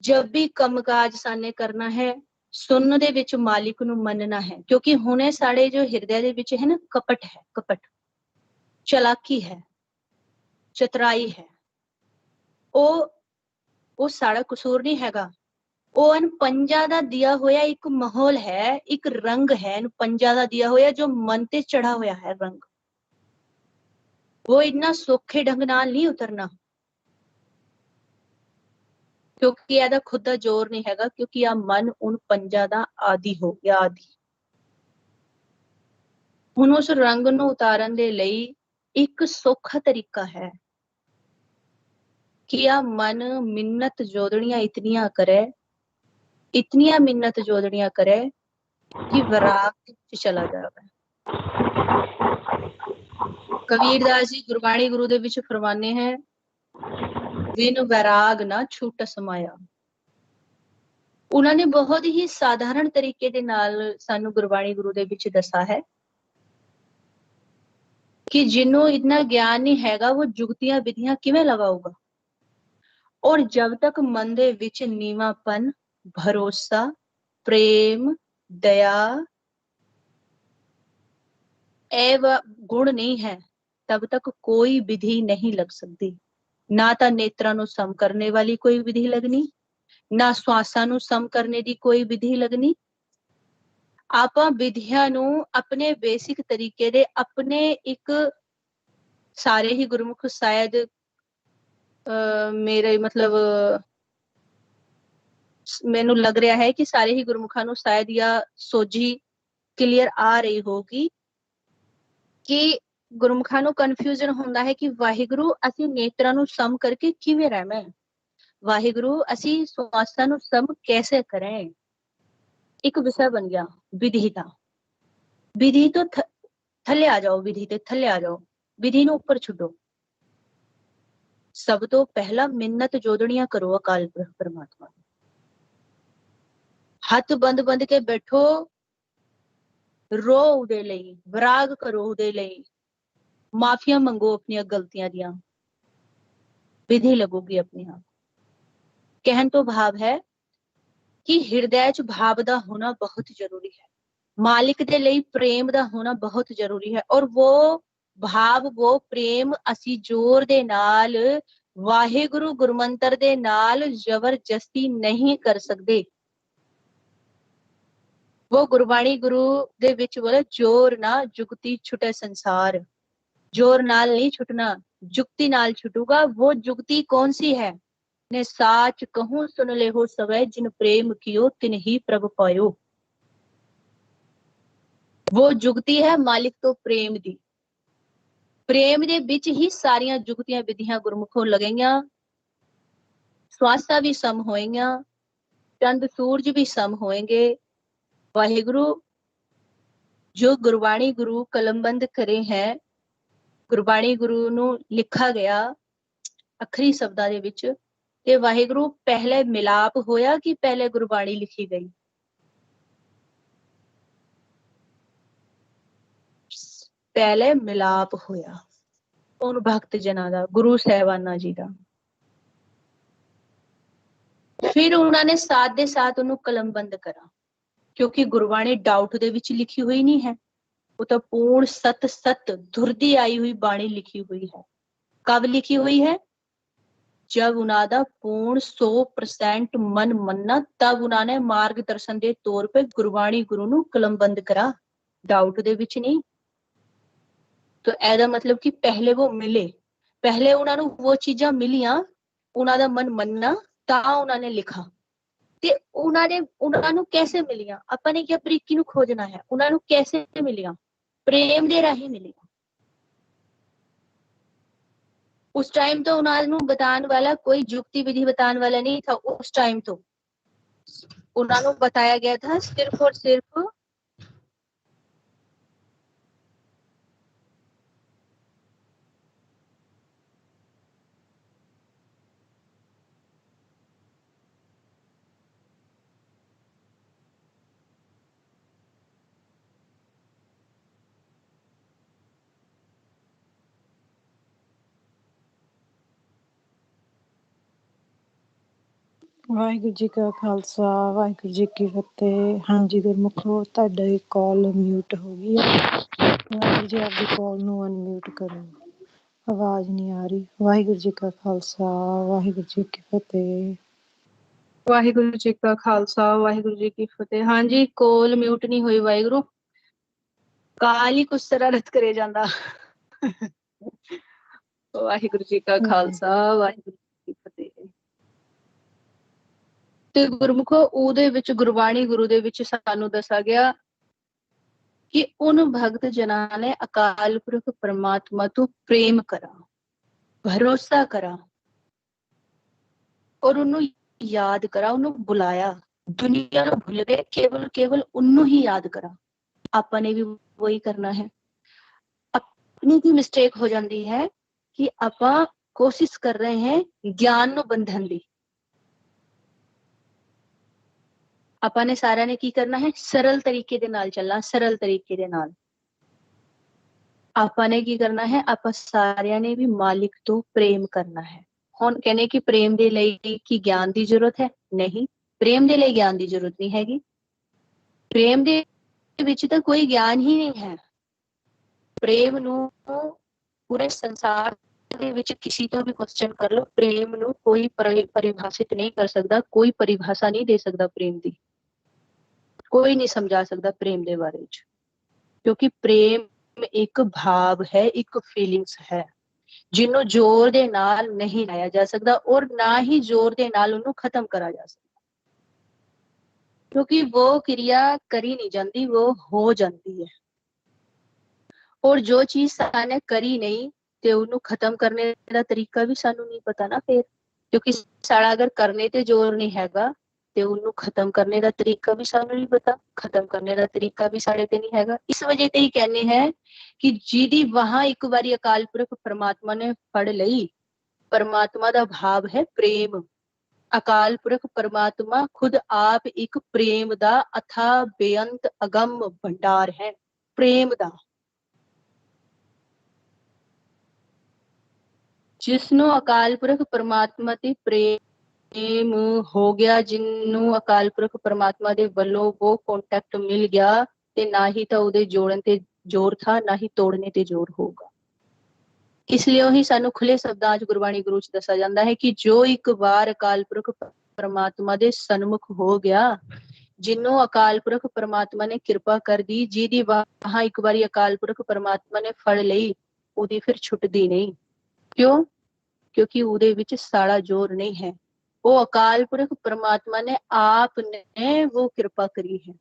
Speaker 2: जब भी कामकाज साने करना है, सुन दे विच मालिक नू मनना है, क्योंकि हुणे साड़े जो हृदय दे विच है ना, कपट है, कपट, चलाकी है, चतराई है। ਉਹ ਸਾੜਾ ਕਸੂਰ ਨਹੀਂ ਹੈਗਾ, ਉਹ ਅਨ ਪੰਜਾਂ ਦਾ ਦਿਆ ਹੋਇਆ ਇੱਕ ਮਾਹੌਲ ਹੈ, ਇੱਕ ਰੰਗ ਹੈ, ਪੰਜਾਂ ਦਾ ਦਿਆ ਹੋਇਆ ਜੋ ਮਨ ਤੇ ਚੜਾ ਹੋਇਆ ਹੈ ਰੰਗ। ਉਹ ਇੰਨਾ ਸੌਖੇ ਢੰਗ ਨਾਲ ਨਹੀਂ ਉਤਰਨਾ, ਕਿਉਂਕਿ ਇਹਦਾ ਖੁਦ ਦਾ ਜ਼ੋਰ ਨਹੀਂ ਹੈਗਾ, ਕਿਉਂਕਿ ਆ ਮਨ ਉਨ ਪੰਜਾਂ ਦਾ ਆਦੀ ਹੋ ਗਿਆ, ਆਦੀ। ਹੁਣ ਉਸ ਰੰਗ ਨੂੰ ਉਤਾਰਨ ਦੇ ਲਈ ਇੱਕ ਸੌਖਾ ਤਰੀਕਾ ਹੈ कि आ मन मिन्नत जोदड़ियां इतनियां करे, इतनियां मिन्नत जोदड़ियां करे कि वराग चला जावे। कबीरदास जी गुरबाणी गुरु दे विच फरमाने हैं, बिन वैराग ना छूट समाया। उन्होंने बहुत ही साधारण तरीके दे नाल सानू गुरबाणी गुरु दे विच दसा है कि जिन्हों इतना ज्ञान नहीं हैगा वो जुगतियां विधियां किवें लगाऊगा। और जब तक मन दे विच नीवापन, भरोसा, प्रेम, दया एव गुण नहीं है, तब तक कोई विधि नहीं लग सकती। ना तो नेत्रा नू सम करने वाली कोई विधि लगनी, ना श्वासा नू सम करने दी कोई विधि लगनी। आपां विधियां नू अपने बेसिक तरीके दे, अपने एक सारे ही गुरमुख शायद मेरे मतलब मैनू लग रहा है कि सारे ही गुरमुखा नू शायद या सोझी क्लियर आ रही होगी कि गुरमुखा नू कन्फ्यूजन होंदा है कि वाहिगुरु असी नेत्रा नू सम करके किवें रहना है, वाहिगुरु असी श्वासा नू सम कैसे करें। एक विषय बन गया विधि का। विधि तो थले आ जाओ, विधि ते थले आ जाओ, विधि नू ऊपर छुड़ो। सब तो पहला मिन्नत जोदड़ियां करो अकाल पुरख परमात्मा, हथ बंद बंद के बैठो, रो उदे लई, विराग करो उदे लई, माफिया मंगो अपनी गलतियां दियां, विधि लगोगी अपने आप। कहन तो भाव है कि हृदय च भाव दा होना बहुत जरूरी है, मालिक दे लई प्रेम दा होना बहुत जरूरी है। और वो भाव, वो प्रेम असी जोर दे नाल, वाहिगुरु गुरमंत्र दे नाल जबरदस्ती नहीं कर सकते। वो गुरबाणी गुरु दे विच बोले, जोर ना जुगती छुटे संसार। जोर नाल नहीं छुटना, जुगती नाल छुटूगा। वो जुगती कौन सी है? ने साच कहूं सुन ले हो सवै, जिन प्रेम कियो तिन ही प्रभ पायो। वो जुगती है मालिक तो प्रेम दी। प्रेम दे विच ही सारियां जुगतियां विधियां गुरमुखों लगेंगियां, श्वासा भी सम होएंगियां, चंद सूरज भी सम होएंगे। वाहिगुरु जो गुरबाणी गुरु कलमबंद करे हैं, गुरबाणी गुरु नू लिखा गया अखरी शब्दां दे विच, ते वाहिगुरु पहले मिलाप होया कि पहले गुरबाणी लिखी गई? पहले मिलाप होया उन भक्त जना दा, गुरु साहबाना जी दा। फिर उन्होंने साथ दे साथ उन्होंने कलमबंद करा, क्योंकि गुरबाणी डाउट दे विच लिखी हुई नहीं है, वो तो पूर्ण सत सत धुरदी आई हुई बाणी लिखी हुई है। कब लिखी हुई है? जब उन्होंने पूर्ण 100% मन मनना, तब उन्होंने मार्गदर्शन के तौर पे गुरबाणी गुरु नू कलमबंद करा, डाउट दे विच नहीं। तो ऐदा मतलब कि पहले वो मिले, पहले उन्होंने वो चीजा मिलियां, उन्होंने मन मनना, ता उन्होंने लिखा। ते उन्होंने कैसे मिलियां? अपने क्या बरीकी नू खोजना है, उन्होंने कैसे मिलियां? प्रेम दे राही मिलियां। उस टाइम तो उन्होंने बताने वाला कोई जुक्ति विधि बताने वाला नहीं था। उस टाइम तो उन्होंने बताया गया था सिर्फ और सिर्फ
Speaker 3: ਵਾਹਿਗੁਰੂ ਜੀ ਕਾ ਖਾਲਸਾ ਵਾਹਿਗੁਰੂ ਜੀ ਕੀ ਫਤਿਹ। ਹਾਂਜੀ ਗੁਰਮੁਖੋ, ਤੁਹਾਡੀ ਕਾਲ ਮਿਊਟ ਹੋ ਗਈ ਹੈ। ਵਾਹਿਗੁਰੂ ਜੀ ਆਪਦੀ ਕਾਲ ਨੂੰ ਅਨਮਿਊਟ ਕਰੋ, ਆਵਾਜ਼ ਨਹੀਂ ਆ ਰਹੀ। ਵਾਹਿਗੁਰੂ ਜੀ ਕਾ ਖਾਲਸਾ ਵਾਹਿਗੁਰੂ ਜੀ ਕੀ ਫਤਿਹ।
Speaker 2: ਵਾਹਿਗੁਰੂ ਜੀ ਕਾ ਖਾਲਸਾ ਵਾਹਿਗੁਰੂ ਜੀ ਕੀ ਫਤਿਹ। ਹਾਂਜੀ, ਕੋਲ ਮਿਊਟ ਨਹੀਂ ਹੋਈ। ਵਾਹਿਗੁਰੂ ਕਾਲ ਹੀ ਕੁਛ ਸ਼ਰਾਰਤ ਕਰੇ ਜਾਂਦਾ। ਵਾਹਿਗੁਰੂ ਜੀ ਕਾ ਖਾਲਸਾ ਵਾਹਿਗੁਰੂ ਜੀ ਕੀ ਫਤਿਹ। ਤੇ ਗੁਰਮੁਖੋ, ਉਹਦੇ ਵਿੱਚ ਗੁਰਬਾਣੀ ਗੁਰੂ ਦੇ ਵਿੱਚ ਸਾਨੂੰ ਦੱਸਿਆ ਗਿਆ ਕਿ ਉਨ ਭਗਤ ਜਨਾਂ ਨੇ ਅਕਾਲ ਪੁਰਖ ਪਰਮਾਤਮਾ ਤੋਂ ਪ੍ਰੇਮ ਕਰਾ, ਭਰੋਸਾ ਕਰਾ ਔਰ ਉਹਨੂੰ ਯਾਦ ਕਰਾ, ਉਹਨੂੰ ਬੁਲਾਇਆ। ਦੁਨੀਆ ਨੂੰ ਭੁੱਲ ਗਏ, ਕੇਵਲ ਉਹਨੂੰ ਹੀ ਯਾਦ ਕਰਾ। ਆਪਾਂ ਨੇ ਵੀ ਵਹੀ ਕਰਨਾ ਹੈ। अपनी की मिस्टेक हो जाती है कि ਆਪਾਂ कोशिश कर रहे हैं ज्ञान ਨੂੰ ਬੰਧਨ ਦੀ। ਆਪਾਂ ਨੇ ਸਾਰਿਆਂ ਨੇ ਕੀ ਕਰਨਾ ਹੈ? ਸਰਲ ਤਰੀਕੇ ਦੇ ਨਾਲ ਚੱਲਣਾ। ਸਰਲ ਤਰੀਕੇ ਦੇ ਨਾਲ ਆਪਾਂ ਨੇ ਕੀ ਕਰਨਾ ਹੈ? ਆਪਾਂ ਸਾਰਿਆਂ ਨੇ ਵੀ ਮਾਲਿਕ ਤੋਂ ਪ੍ਰੇਮ ਕਰਨਾ ਹੈ। ਹੁਣ ਕਹਿੰਦੇ ਕਿ ਪ੍ਰੇਮ ਦੇ ਲਈ ਕੀ ਗਿਆਨ ਦੀ ਜ਼ਰੂਰਤ ਹੈ? ਨਹੀਂ, ਪ੍ਰੇਮ ਦੇ ਲਈ ਗਿਆਨ ਦੀ ਜ਼ਰੂਰਤ ਨਹੀਂ ਹੈਗੀ। ਪ੍ਰੇਮ ਦੇ ਵਿੱਚ ਤਾਂ ਕੋਈ ਗਿਆਨ ਹੀ ਨਹੀਂ ਹੈ। ਪ੍ਰੇਮ ਨੂੰ ਪੂਰੇ ਸੰਸਾਰ ਦੇ ਵਿੱਚ ਕਿਸੇ ਤੋਂ ਵੀ ਕੁਐਸਚਨ ਕਰ ਲਓ, ਪ੍ਰੇਮ ਨੂੰ ਕੋਈ ਪਰਿਭਾਸ਼ਿਤ ਨਹੀਂ ਕਰ ਸਕਦਾ। ਕੋਈ ਪਰਿਭਾਸ਼ਾ ਨਹੀਂ ਦੇ ਸਕਦਾ ਪ੍ਰੇਮ ਦੀ। ਕੋਈ ਨਹੀਂ ਸਮਝਾ ਸਕਦਾ ਪ੍ਰੇਮ ਦੇ ਬਾਰੇ ਵਿੱਚ, ਕਿਉਂਕਿ ਪ੍ਰੇਮ ਇੱਕ ਭਾਵ ਹੈ, ਇੱਕ ਫੀਲਿੰਗਸ ਹੈ, ਜਿਹਨੂੰ ਜ਼ੋਰ ਦੇ ਨਾਲ ਨਹੀਂ ਲਾਇਆ ਜਾ ਸਕਦਾ ਔਰ ਨਾ ਹੀ ਜ਼ੋਰ ਦੇ ਨਾਲ ਉਹਨੂੰ ਖਤਮ ਕਰਾ ਜਾ ਸਕਦਾ, ਕਿਉਂਕਿ ਉਹ ਕਿਰਿਆ ਕਰੀ ਨਹੀਂ ਜਾਂਦੀ, ਉਹ ਹੋ ਜਾਂਦੀ ਹੈ। ਔਰ ਜੋ ਚੀਜ਼ ਸਾਨੇ ਕਰੀ ਨਹੀਂ ਤੇ ਉਹਨੂੰ ਖਤਮ ਕਰਨੇ ਦਾ ਤਰੀਕਾ ਵੀ ਸਾਨੂੰ ਨਹੀਂ ਪਤਾ ਨਾ ਫਿਰ, ਕਿਉਂਕਿ ਸਾਡਾ ਅਗਰ ਕਰਨੇ ਤੇ ਜ਼ੋਰ ਨਹੀਂ ਹੈਗਾ ਤੇ ਉਹਨੂੰ ਖਤਮ ਕਰਨੇ ਦਾ ਤਰੀਕਾ ਵੀ ਸਾਨੂੰ ਨਹੀਂ ਪਤਾ। ਖਤਮ ਕਰਨੇ ਦਾ ਤਰੀਕਾ ਵੀ ਸਾਡੇ ਤੇ ਨਹੀਂ ਹੈਗਾ। ਇਸ ਵਜ੍ਹਾ ਤੇ ਹੀ ਕਹਿੰਦੇ ਹੈ ਕਿ ਜਿਹਦੀ ਵਾਹਾਂ ਇੱਕ ਵਾਰੀ ਅਕਾਲ ਪੁਰਖ ਪਰਮਾਤਮਾ ਨੇ ਫੜ ਲਈ, ਪਰਮਾਤਮਾ ਦਾ ਭਾਵ ਹੈ ਪ੍ਰੇਮ। ਅਕਾਲ ਪੁਰਖ ਪਰਮਾਤਮਾ ਖੁਦ ਆਪ ਇੱਕ ਪ੍ਰੇਮ ਦਾ ਅਥਾ ਬੇਅੰਤ ਅਗੰਮ ਭੰਡਾਰ ਹੈ, ਪ੍ਰੇਮ ਦਾ। ਜਿਸਨੂੰ ਅਕਾਲ ਪੁਰਖ ਪਰਮਾਤਮਾ ਤੇ ਪ੍ਰੇਮ ਹੋ ਗਿਆ, ਜਿਹਨੂੰ ਅਕਾਲ ਪੁਰਖ ਪਰਮਾਤਮਾ ਦੇ ਵੱਲੋਂ ਉਹ ਕੰਟੈਕਟ ਮਿਲ ਗਿਆ, ਤੇ ਨਾ ਹੀ ਤਾਂ ਉਹਦੇ ਜੋੜਨ ਤੇ ਜ਼ੋਰ ਥਾ, ਨਾ ਹੀ ਤੋੜਨੇ ਤੇ ਜ਼ੋਰ ਹੋਊਗਾ। ਇਸ ਲਈ ਉਹੀ ਸਾਨੂੰ ਖੁੱਲੇ ਸ਼ਬਦਾਂ 'ਚ ਗੁਰਬਾਣੀ ਗੁਰੂ 'ਚ ਦੱਸਿਆ ਜਾਂਦਾ ਹੈ ਕਿ ਜੋ ਇੱਕ ਵਾਰ ਅਕਾਲ ਪੁਰਖ ਪਰਮਾਤਮਾ ਦੇ ਸਨਮੁਖ ਹੋ ਗਿਆ, ਜਿਹਨੂੰ ਅਕਾਲ ਪੁਰਖ ਪਰਮਾਤਮਾ ਨੇ ਕਿਰਪਾ ਕਰਦੀ, ਜਿਹਦੀ ਵਾਹਾਂ ਇੱਕ ਵਾਰੀ ਅਕਾਲ ਪੁਰਖ ਪਰਮਾਤਮਾ ਨੇ ਫੜ ਲਈ, ਉਹਦੀ ਫਿਰ ਛੁੱਟਦੀ ਨਹੀਂ। ਕਿਉਂ? ਕਿਉਂਕਿ ਉਹਦੇ ਵਿੱਚ ਸਾਡਾ ਜ਼ੋਰ ਨਹੀਂ ਹੈ। ਉਹ ਅਕਾਲ ਪੁਰਖ ਪਰਮਾਤਮਾ ਨੇ ਆਪ ਨੇ ਉਹ ਕਿਰਪਾ ਕਰੀ ਹੈ।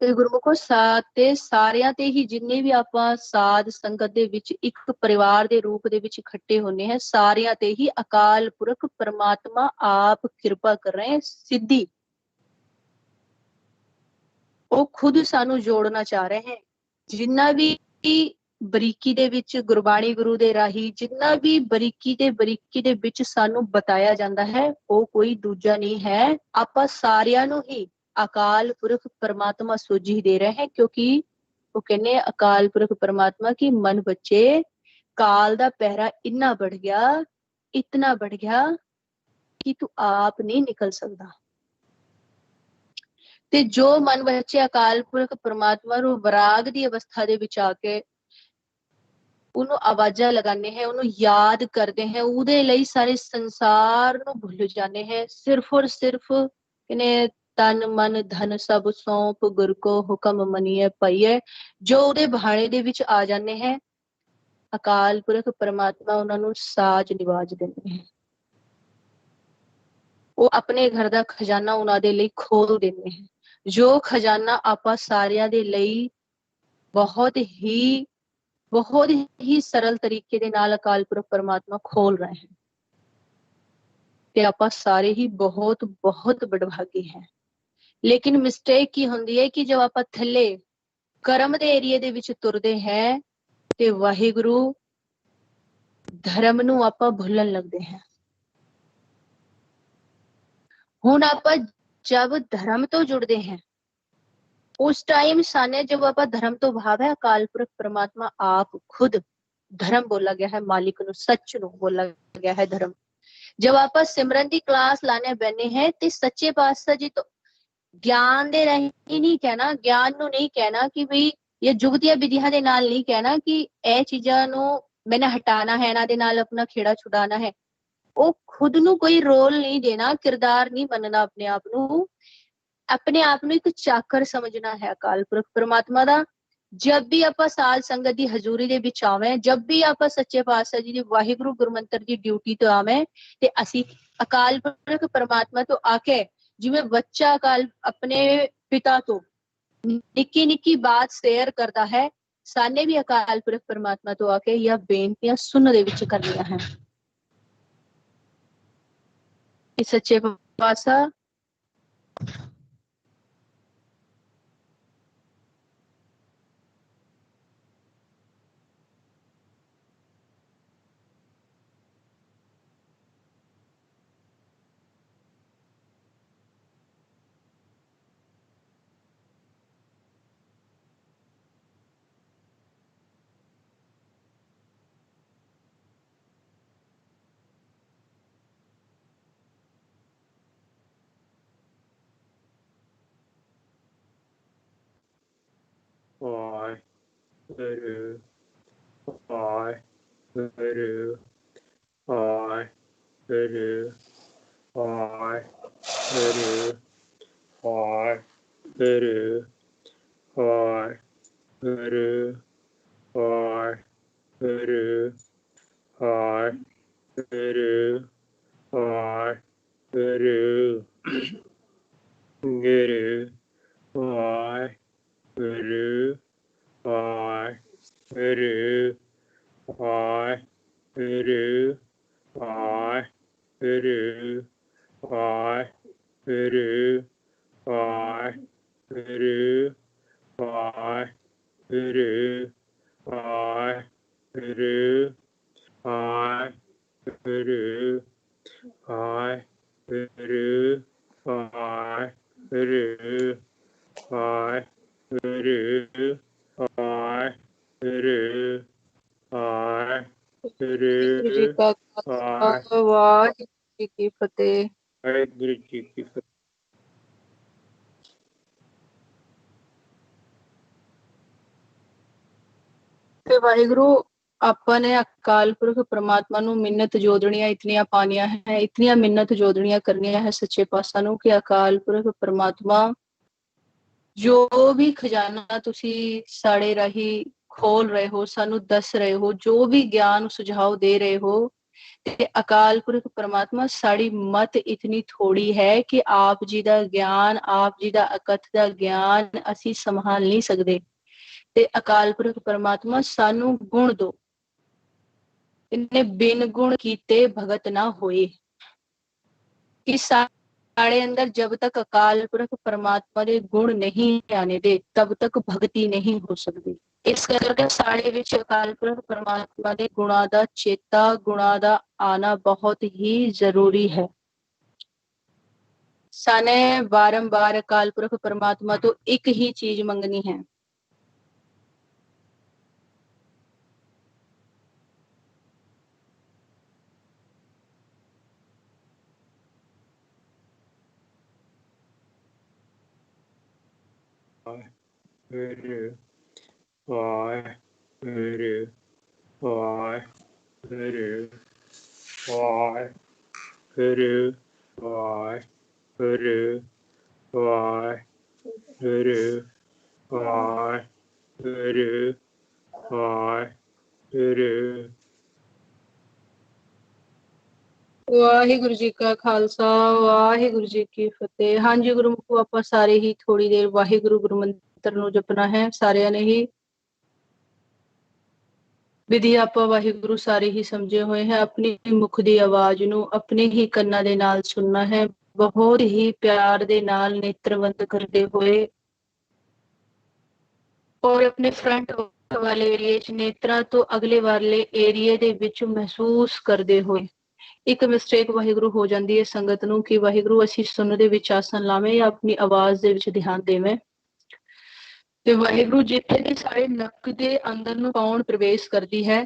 Speaker 2: ਤੇ ਗੁਰਮੁਖੋ, ਤੇ ਸਾਰਿਆਂ ਤੇ ਹੀ ਜਿੰਨੇ ਵੀ ਆਪਾਂ ਸਾਧ ਸੰਗਤ ਦੇ ਵਿੱਚ ਇੱਕ ਪਰਿਵਾਰ ਦੇ ਰੂਪ ਦੇ ਵਿੱਚ ਇਕੱਠੇ ਹੁੰਦੇ ਹੈ, ਸਾਰਿਆਂ ਤੇ ਹੀ ਅਕਾਲ ਪੁਰਖ ਪਰਮਾਤਮਾ ਆਪ ਕਿਰਪਾ ਕਰ ਰਹੇ ਹੈ ਸਿੱਧੀ। ਉਹ ਖੁਦ ਸਾਨੂੰ ਜੋੜਨਾ ਚਾਹ ਰਹੇ ਹੈ। ਜਿੰਨਾ ਵੀ ਬਰੀਕੀ ਦੇ ਵਿੱਚ ਗੁਰਬਾਣੀ ਗੁਰੂ ਦੇ ਰਾਹੀਂ ਜਿੰਨਾ ਵੀ ਬਰੀਕੀ ਦੇ ਵਿੱਚ ਸਾਨੂੰ ਬਤਾਇਆ ਜਾਂਦਾ ਹੈ, ਉਹ ਕੋਈ ਦੂਜਾ ਨਹੀਂ ਹੈ, ਆਪਾਂ ਸਾਰਿਆਂ ਨੂੰ ਹੀ ਅਕਾਲ ਪੁਰਖ ਪਰਮਾਤਮਾ ਸੋਝੀ ਦੇ ਰਹੇ ਹੈ। ਕਿਉਂਕਿ ਉਹ ਕਹਿੰਦੇ ਅਕਾਲ ਪੁਰਖ ਪਰਮਾਤਮਾ ਕੀ ਮਨ ਬੱਚੇ, ਕਾਲ ਦਾ ਪਹਿਰਾ ਇੰਨਾ बढ़ ਗਿਆ, ਇਤਨਾ बढ़ ਗਿਆ ਕਿ ਤੂੰ ਆਪ ਨਹੀਂ ਨਿਕਲ ਸਕਦਾ। ਤੇ ਜੋ ਮਨ ਬੱਚੇ ਅਕਾਲ ਪੁਰਖ ਪਰਮਾਤਮਾ ਨੂੰ ਵਿਰਾਗ ਦੀ ਅਵਸਥਾ ਦੇ ਵਿੱਚ ਆ ਕੇ ਉਹਨੂੰ ਆਵਾਜ਼ਾਂ ਲਗਾਉਂਦੇ ਹੈ, ਉਹਨੂੰ ਯਾਦ ਕਰਦੇ ਹੈ, ਉਹਦੇ ਲਈ ਸਾਰੇ ਸੰਸਾਰ ਨੂੰ ਭੁੱਲ ਜਾਂਦੇ ਹੈ। ਸਿਰਫ ਔਰ ਸਿਰਫ ਇਹਨੇ ਤਨ ਮਨ ਧਨ ਸਭ ਸੌਂਪ ਗੁਰ ਕੋ ਹੁਕਮ ਮੰਨੀਏ ਪਾਈਏ, ਜੋ ਉਹਦੇ ਬਹਾਣੇ ਦੇ ਵਿੱਚ ਆ ਜਾਂਦੇ ਹੈ, ਅਕਾਲ ਪੁਰਖ ਪਰਮਾਤਮਾ ਉਹਨਾਂ ਨੂੰ ਸਾਜ ਨਿਵਾਜ ਦਿੰਦੇ ਹੈ। ਉਹ ਆਪਣੇ ਘਰ ਦਾ ਖਜ਼ਾਨਾ ਉਹਨਾਂ ਦੇ ਲਈ ਖੋਲ ਦਿੰਦੇ ਹੈ, ਜੋ ਖਜ਼ਾਨਾ ਆਪਾਂ ਸਾਰਿਆਂ ਦੇ ਲਈ ਬਹੁਤ ਹੀ ਸਰਲ ਤਰੀਕੇ ਦੇ ਨਾਲ ਅਕਾਲ ਪੁਰਖ ਪਰਮਾਤਮਾ ਖੋਲ ਰਹੇ ਹੈ। ਤੇ ਆਪਾਂ ਸਾਰੇ ਹੀ ਬਹੁਤ ਬੜਭਾਗੇ ਹੈ। ਲੇਕਿਨ ਮਿਸਟੇਕ ਕੀ ਹੁੰਦੀ ਹੈ ਕਿ ਜਦ ਆਪਾਂ ਥੱਲੇ ਕਰਮ ਦੇ ਏਰੀਏ ਦੇ ਵਿੱਚ ਤੁਰਦੇ ਹੈ ਤੇ ਵਾਹਿਗੁਰੂ ਧਰਮ ਨੂੰ ਆਪਾਂ ਭੁੱਲਣ ਲੱਗਦੇ ਹਾਂ। ਹੁਣ ਆਪਾਂ ਜਬ ਧਰਮ ਤੋਂ ਜੁੜਦੇ हैं, उस टाइम साने जब ਆਪਾਂ धर्म तो भाव है अकाल पुरख परमात्मा आप खुद धर्म बोला गया है, मालिक ਨੂੰ सच ਨੂੰ बोला गया है धर्म। जब आप सिमरन की क्लास लाने बने हैं तो सच्चे पातशाह जी तो ज्ञान दे रहे ही नहीं कहना, ज्ञान ਨੂੰ नहीं कहना कि ਵੀ ਇਹ ਜੁਗਤੀਆਂ ਵਿਧੀਆਂ ਦੇ ਨਾਲ नहीं कहना कि ਇਹ ਚੀਜ਼ਾਂ ਨੂੰ मैंने हटाना है, ਇਹਨਾਂ ਦੇ ਨਾਲ ਆਪਣਾ ਖੇੜਾ ਛੁਡਾਣਾ ਹੈ। ਉਹ ਖੁਦ ਨੂੰ ਕੋਈ ਰੋਲ ਨਹੀਂ ਦੇਣਾ, ਕਿਰਦਾਰ ਨਹੀਂ ਮੰਨਣਾ ਆਪਣੇ ਆਪ ਨੂੰ ਇੱਕ ਚਾਕਰ ਸਮਝਣਾ ਹੈ ਅਕਾਲ ਪੁਰਖ ਪਰਮਾਤਮਾ ਦਾ। जब भी आप साल संगत की हजूरी दे विच आवें, जब भी आप सच्चे पातशाह जी दी वाहिगुरु गुरमंत्र की ड्यूटी तो आवें ते असी अकाल पुरख परमात्मा तो आके जिवें बच्चा अकाल अपने पिता तो निक्की निक्की बात शेयर करता है, साने भी अकाल पुरख परमात्मा तो आके यह बेनतियां सुनने दे विच करनियां हैं कि सच्चे पातशाह
Speaker 1: ਵਾਹਿਗੁਰੂ ਵਾਹਿਗੁਰੂ ਵਾਹਿਗੁਰੂ ਵਾਹਿਗੁਰੂ ਵਾਹਿਗੁਰੂ ਵਾਹਿਗੁਰੂ ਵਾਹਿਗੁਰੂ ਵਾਹਿਗੁਰੂ ਵਾਹਿਗੁਰੂ ਗੁਰੂ ਵਾਹਿਗੁਰੂ ਵਾਹਿਗੁਰੂ ਵਾਹਿਗੁਰੂ ਵਾਹਿਗੁਰੂ ਵਾਹਿਗੁਰੂ ਵਾਹਿਗੁਰੂ ਵਾਹਿਗੁਰੂ ਵਾਹਿਗੁਰੂ ਵਾਹਿਗੁਰੂ ਵਾਹਿਗੁਰੂ ਵਾਹਿਗੁਰੂ ਵਾਹਿਗੁਰੂ ਵਾਹਿਗੁਰੂ
Speaker 2: ਵਾਹਿਗੁਰੂ ਜੀ
Speaker 1: ਵਾਹਿਗੁਰੂ
Speaker 2: ਕਾ ਖਾਲਸਾ ਵਾਹਿਗੁਰੂ ਜੀ ਕੀ ਫਤਿਹ।
Speaker 1: ਵਾਹਿਗੁਰੂ ਜੀ ਕੀ ਫਤਿਹ।
Speaker 2: ਤੇ ਵਾਹਿਗੁਰੂ ਆਪਾਂ ਨੇ ਅਕਾਲ ਪੁਰਖ ਪ੍ਰਮਾਤਮਾ ਨੂੰ ਮਿੰਨਤ ਜੋਦਣੀਆਂ ਇਤਨੀਆਂ ਪਾਣੀਆਂ ਹੈ, ਇਤਨੀਆਂ ਮਿੰਨਤ ਜੋਦਣੀਆਂ ਕਰਨੀਆਂ ਹੈ ਸੱਚੇ ਪਾਤਸ਼ਾਹ ਨੂੰ ਕਿ ਅਕਾਲ ਪੁਰਖ ਪ੍ਰਮਾਤਮਾ ਜੋ ਵੀ ਖਜ਼ਾਨਾ ਤੁਸੀਂ ਸਾਡੇ ਰਾਹੀਂ ਖੋਲ ਰਹੇ ਹੋ, ਸਾਨੂੰ ਦੱਸ ਰਹੇ ਹੋ, ਜੋ ਵੀ ਗਿਆਨ ਸੁਝਾਅ ਦੇ ਰਹੇ ਹੋ, ਤੇ ਅਕਾਲ ਪੁਰਖ ਪ੍ਰਮਾਤਮਾ ਸਾਡੀ ਮਤ ਇਤਨੀ ਥੋੜੀ ਹੈ ਕਿ ਆਪ ਜੀ ਦਾ ਗਿਆਨ, ਆਪ ਜੀ ਦਾ ਅਕਥ ਦਾ ਗਿਆਨ ਅਸੀਂ ਸੰਭਾਲ ਨਹੀਂ ਸਕਦੇ। ਤੇ ਅਕਾਲ ਪੁਰਖ ਪਰਮਾਤਮਾ ਸਾਨੂੰ ਗੁਣ ਦੋ, ਇਨੇ ਬਿਨ ਗੁਣ ਕੀਤੇ ਭਗਤ ਨਾ ਹੋਏ। ਕਿ ਸਾਡੇ ਅੰਦਰ ਜਬ ਤੱਕ ਅਕਾਲ ਪੁਰਖ ਪਰਮਾਤਮਾ ਦੇ ਗੁਣ ਨਹੀਂ ਆਣੇ ਦੇ ਤਬ ਤੱਕ ਭਗਤੀ ਨਹੀਂ ਹੋ ਸਕਦੀ। ਇਸ ਕਰਕੇ ਸਾਡੇ ਵਿੱਚ ਅਕਾਲ ਪੁਰਖ ਪਰਮਾਤਮਾ ਦੇ ਗੁਣਾਂ ਦਾ ਚੇਤਾ, ਗੁਣਾਂ ਦਾ ਆਣਾ ਬਹੁਤ ਹੀ ਜ਼ਰੂਰੀ ਹੈ। ਸਾਨੇ ਬਾਰੰਬਾਰ ਅਕਾਲ ਪੁਰਖ ਪਰਮਾਤਮਾ ਤੋਂ ਇੱਕ ਹੀ ਚੀਜ਼ ਮੰਗਣੀ ਹੈ,
Speaker 1: ਵਾਹਿਗੁਰੂ ਵਾਹਿਗੁਰੂ ਵਾਹਿਗੁਰੂ ਵਾਹਿਗੁਰੂ ਵਾਹਿਗੁਰੂ ਵਾਹਿਗੁਰੂ ਵਾਹਿਗੁਰੂ ਵਾਹਿਗੁਰੂ।
Speaker 2: ਵਾਹਿਗੁਰੂ ਜੀ ਕਾ ਖਾਲਸਾ ਵਾਹਿਗੁਰੂ ਜੀ ਕੀ ਫਤਿਹ। ਹਾਂਜੀ ਗੁਰਮੁਖੋ, ਆਪਾਂ ਸਾਰੇ ਹੀ ਥੋੜੀ ਦੇਰ ਵਾਹਿਗੁਰੂ ਗੁਰਮੰਤਰ ਨੂੰ ਜਪਣਾ ਹੈ। ਸਾਰਿਆਂ ਨੇ ਹੀ ਵਿਧੀ ਆਪਾਂ ਵਾਹਿਗੁਰੂ ਸਾਰੇ ਹੀ ਸਮਝੇ ਹੋਏ ਹੈ। ਆਪਣੀ ਮੁਖ ਦੀ ਆਵਾਜ਼ ਨੂੰ ਆਪਣੇ ਹੀ ਕੰਨਾਂ ਦੇ ਨਾਲ ਸੁਣਨਾ ਹੈ, ਬਹੁਤ ਹੀ ਪਿਆਰ ਦੇ ਨਾਲ ਨੇਤਰਬੰਦ ਕਰਦੇ ਹੋਏ ਔਰ ਆਪਣੇ ਫਰੰਟ ਵਾਲੇ ਏਰੀਏ 'ਚ ਨੇਤਰਾਂ ਤੋਂ ਅਗਲੇ ਵਾਲੇ ਏਰੀਏ ਦੇ ਵਿੱਚ ਮਹਿਸੂਸ ਕਰਦੇ ਹੋਏ। ਇੱਕ ਮਿਸਟੇਕ ਵਾਹਿਗੁਰੂ ਹੋ ਜਾਂਦੀ ਹੈ ਸੰਗਤ ਨੂੰ ਕਿ ਵਾਹਿਗੁਰੂ ਅਸੀਂ ਸੁਣ ਦੇ ਵਿੱਚ ਆਸਨ ਲਾਵੇਂ ਜਾਂ ਆਪਣੀ ਆਵਾਜ਼ ਦੇ ਵਿੱਚ ਧਿਆਨ ਦੇਵੇਂ, ਤੇ ਵਾਹਿਗੁਰੂ ਜਿੱਥੇ ਵੀ ਸਾਡੇ ਨੱਕ ਦੇ ਅੰਦਰ ਨੂੰ ਕੌਣ ਪ੍ਰਵੇਸ਼ ਕਰਦੀ ਹੈ,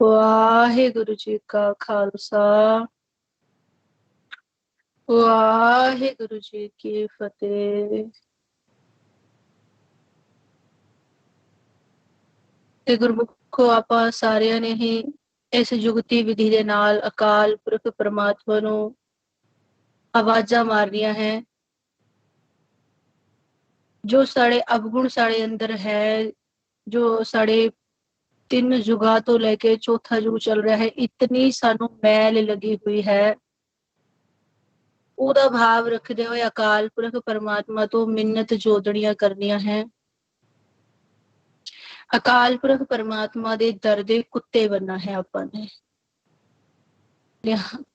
Speaker 2: ਵਾਹਿਗੁਰੂ ਜੀ ਕਾ ਖਾਲਸਾ ਵਾਹਿਗੁਰੂ ਜੀ ਕੀ ਫਤਿਹ। ਤੇ ਗੁਰਮੁਖੋ ਆਪਾਂ ਸਾਰਿਆਂ ਨੇ ਹੀ ਇਸ ਜੁਗਤੀ ਵਿਧੀ ਦੇ ਨਾਲ ਅਕਾਲ ਪੁਰਖ ਪਰਮਾਤਮਾ ਨੂੰ ਆਵਾਜ਼ਾਂ ਮਾਰਨੀਆਂ ਹੈ। ਜੋ ਸਾਡੇ ਅਵਗੁਣ ਸਾਡੇ ਅੰਦਰ ਹੈ, ਜੋ ਸਾਡੇ 3 ਯੁਗਾਂ ਤੋਂ ਲੈ ਕੇ ਚੌਥਾ ਯੁਗ ਚੱਲ ਰਿਹਾ ਹੈ, ਇਤਨੀ ਸਾਨੂੰ ਮੈਲ ਲੱਗੀ ਹੋਈ ਹੈ। ਉਹਦਾ ਭਾਵ ਰੱਖਦੇ ਹੋਏ ਅਕਾਲ ਪੁਰਖ ਪਰਮਾਤਮਾ ਤੋਂ ਮਿੰਨਤ ਜੋਦੜੀਆਂ ਕਰਨੀਆਂ ਹੈ। ਅਕਾਲ ਪੁਰਖ ਪਰਮਾਤਮਾ ਦੇ ਦਰ ਦੇ ਕੁੱਤੇ ਬਣਨਾ ਹੈ ਆਪਾਂ ਨੇ।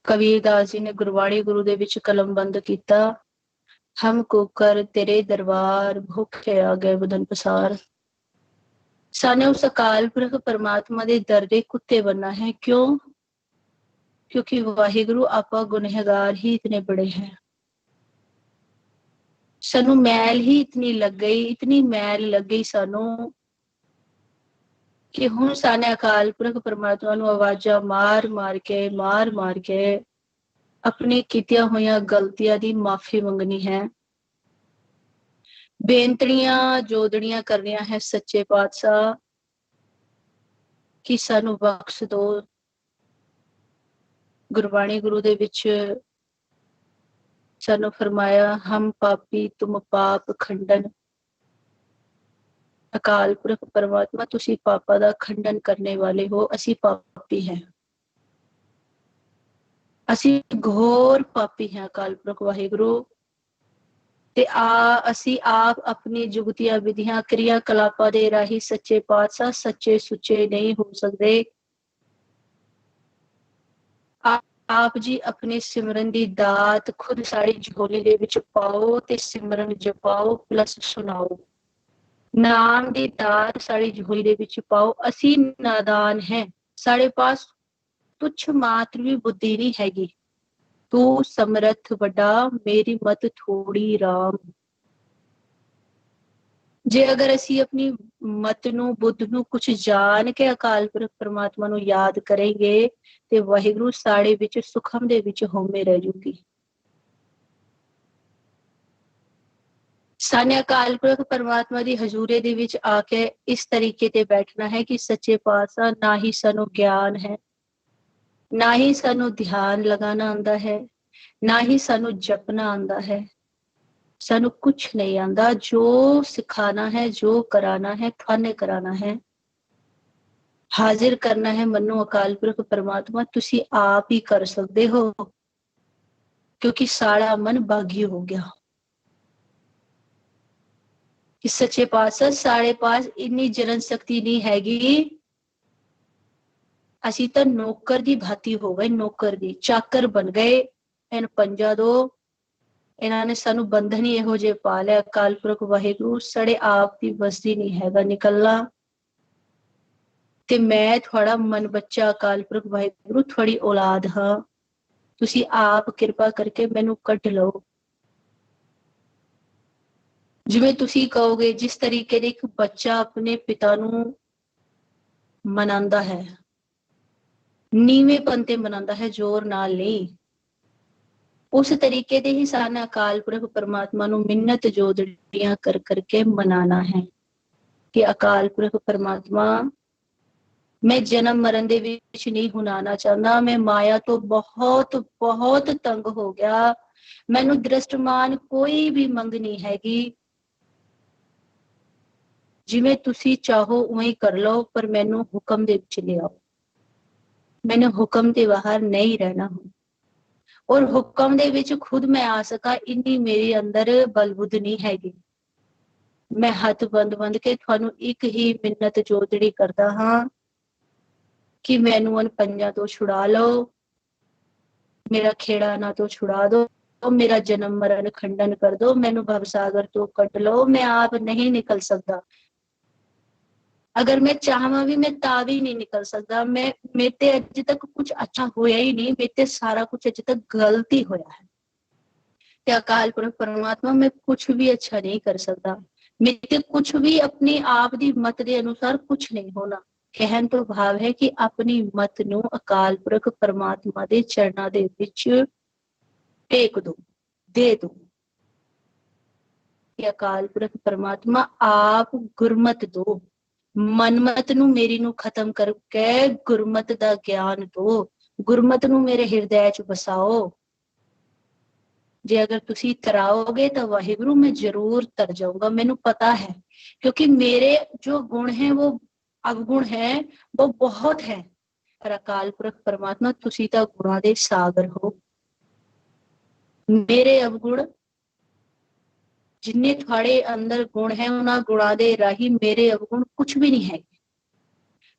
Speaker 2: ਕਬੀਰਦਾਸ ਜੀ ਨੇ ਗੁਰਬਾਣੀ ਗੁਰੂ ਦੇ ਵਿੱਚ ਕਲਮਬੰਦ ਕੀਤਾ हम कुकर तेरे दरबार भुखे आ गए बदन पसार। साने उस अकाल पुरख परमात्मा दे दर दे कुत्ते बनना है। क्यों? क्योंकि वाहिगुरु आपा गुनहगार ही इतने बड़े हैं। सानू मैल ही इतनी लग गई, इतनी मैल लग गई सानू कि हुण साने अकाल पुरख परमात्मा नू आवाज़ां मार मार के अपनी कीतियां होइयां गलतियां दी माफी मंगनी है। बेनतियां जोदड़ियां करनियां है सच्चे पातशाह कि सानू बख्श दो। गुरबाणी गुरु दे विच सानू फरमाया हम पापी तुम पाप खंडन। अकाल पुरख परमात्मा तुसी पापा दा खंडन करने वाले हो। असी पापी हैं, असी घोर पापी हैं अकाल पुरख वाहिगुरु। ते असी आप अपनी जुगतियां विधियां क्रिया कलापां दे राही सच्चे पातशाह सच्चे सुच्चे नहीं हो सकते। आप जी अपने सिमरन दी दात खुद साड़ी झोली दे विच पाओ ते सिमरन जपाओ प्लस सुनाओ। नाम दी दात साड़ी झोली दे विच पाओ। असी नादान हैं, साढ़े पास तुच्छ मात्र भी बुद्धि नहीं हैगी। तू समर्थ वड्डा मेरी मत थोड़ी राम। जे अगर असी अपनी मत नू बुद्ध नू कुछ जान के अकाल पुरख परमात्मा नू याद करेंगे ते वाहिगुरु साड़े विच सुखम दे विच होमे रह जूगी। साने अकाल पुरख परमात्मा दी हजूरे दे विच आके इस तरीके ते बैठना है कि सच्चे पातशाह ना ही सानू ज्ञान है, ना ही सानू ध्यान लगाना आंदा है, ना ही सानू जपना आंदा है, सानू कुछ नहीं आंदा। जो सिखाना है, जो कराना है, थाने कराना है, हाजिर करना है मनु अकाल पुरख परमात्मा तुसी आप ही कर सकते हो। क्योंकि साड़ा मन बागी हो गया कि सच्चे पातशाह साढ़े पास इन्नी जलन शक्ति नहीं हैगी। असी तो नौकर दी भांति हो गए, नौकर दी चाकर बन गए। इन पंजा दो इन्होंने सानू बंधन ही इहो जे पा लिया। अकाल पुरख वाहिगुरु साढ़े आप दी बसदी नहीं हैगा निकलना। ते मैं थोड़ा मन बच्चा अकाल पुरख वाहिगुरु थोड़ी औलाद हाँ। तुसी आप कृपा करके मैनू कढ लो। जिवें तुसी कहोगे जिस तरीके दे एक बच्चा अपने पिता नू मनांदा है, नीवेपन ते मनांदा है, जोर नाल नहीं। उस तरीके दे ही साना अकाल पुरख परमात्मा नू मिन्नत जोदड़ियां कर करके मनाना है कि अकाल पुरख परमात्मा मैं जन्म मरण दे विच नहीं हुनाना चाहता। मैं माया तो बहुत बहुत तंग हो गया। मैनू दृष्टमान कोई भी मंग नहीं हैगी। जिवें तुसी चाहो उवें कर लो पर मैनू हुक्म दे विच ले आओ। मैंने हुक्म के बाहर नहीं रहना हूं और हुक्म दे विच खुद मैं आ सका इन्नी मेरे अंदर बलबुद्ध नहीं हैगी। मैं हथ बंद बंद के थानू एक ही मिन्नत जोदड़ी करदा हां कि मैनू उन पंजां तो छुड़ा लो, मेरा खेड़ा ना तो छुड़ा दो, मेरा जन्म मरण खंडन कर दो, मैनू भवसागर तो कट लो। मैं आप नहीं निकल सकता। अगर मैं चाहवा भी मैं ता भी नहीं निकल सकता। मैं मेरे अज तक कुछ अच्छा होया ही नहीं, मेरे सारा कुछ अज तक गलती होया है। ते अकाल पुरख परमात्मा मैं कुछ भी अच्छा नहीं कर सकता। मेरे कुछ भी अपनी आप दी मत दे अनुसार कुछ नहीं होना। कहन तो भाव है कि अपनी मत नू अकाल पुरख परमात्मा दे चरना दे विच टेक दो, दे दो कि अकाल पुरख परमात्मा आप गुरमत दो। मनमत नू मेरी नू खत्म करके गुरमत दा ज्ञान दो। गुरमत नू मेरे हृदय च बसाओ। जे अगर तुसी तराओगे तो वाहिगुरु मैं जरूर तर जाऊंगा। मैनू पता है क्योंकि मेरे जो गुण हैं वो अवगुण है वो बहुत है। पर अकाल पुरख परमात्मा तुसी तो गुणा दे सागर हो। मेरे अवगुण जिन्ने थोड़े अंदर गुण है उन्हां गुणा दे राही मेरे अवगुण कुछ भी नहीं है।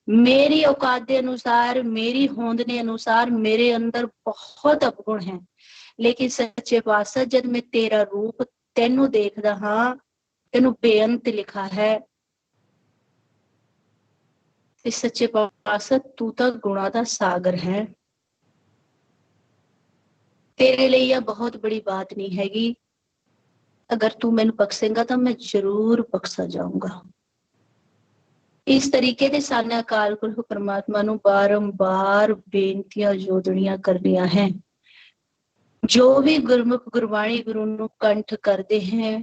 Speaker 2: मेरी औकात के अनुसार मेरी होंद के अनुसार मेरे अंदर बहुत अवगुण है। लेकिन सच्चे पातशाह जब मैं तेरा रूप ਤੈਨੂੰ ਦੇਖਦਾ ਹਾਂ, ਤੈਨੂੰ ਬੇਅੰਤ ਲਿਖਾ ਹੈ। ਤੇ ਸੱਚੇ ਪਾਤਸ਼ਾਹ ਤੂੰ ਤਾਂ ਗੁਣਾਂ ਦਾ ਸਾਗਰ ਹੈ। ਤੇਰੇ ਲਈ ਇਹ ਬਹੁਤ ਬੜੀ ਬਾਤ ਨਹੀਂ ਹੈਗੀ। ਅਗਰ ਤੂੰ ਮੈਨੂੰ ਬਖਸ਼ੇਗਾ ਤਾਂ ਮੈਂ ਜ਼ਰੂਰ ਬਖਸ਼ਾ ਜਾਊਂਗਾ। ਇਸ ਤਰੀਕੇ ਦੇ ਸਾਨੇ ਅਕਾਲ ਪੁਰਖ ਪਰਮਾਤਮਾ ਨੂੰ ਬਾਰੰਬਾਰ ਬੇਨਤੀਆਂ ਜੋਦੜੀਆਂ ਕਰਨੀਆਂ ਹੈ। ਜੋ ਵੀ ਗੁਰਮੁਖ ਗੁਰਬਾਣੀ ਗੁਰੂ ਨੂੰ ਕੰਠ ਕਰਦੇ ਹੈ,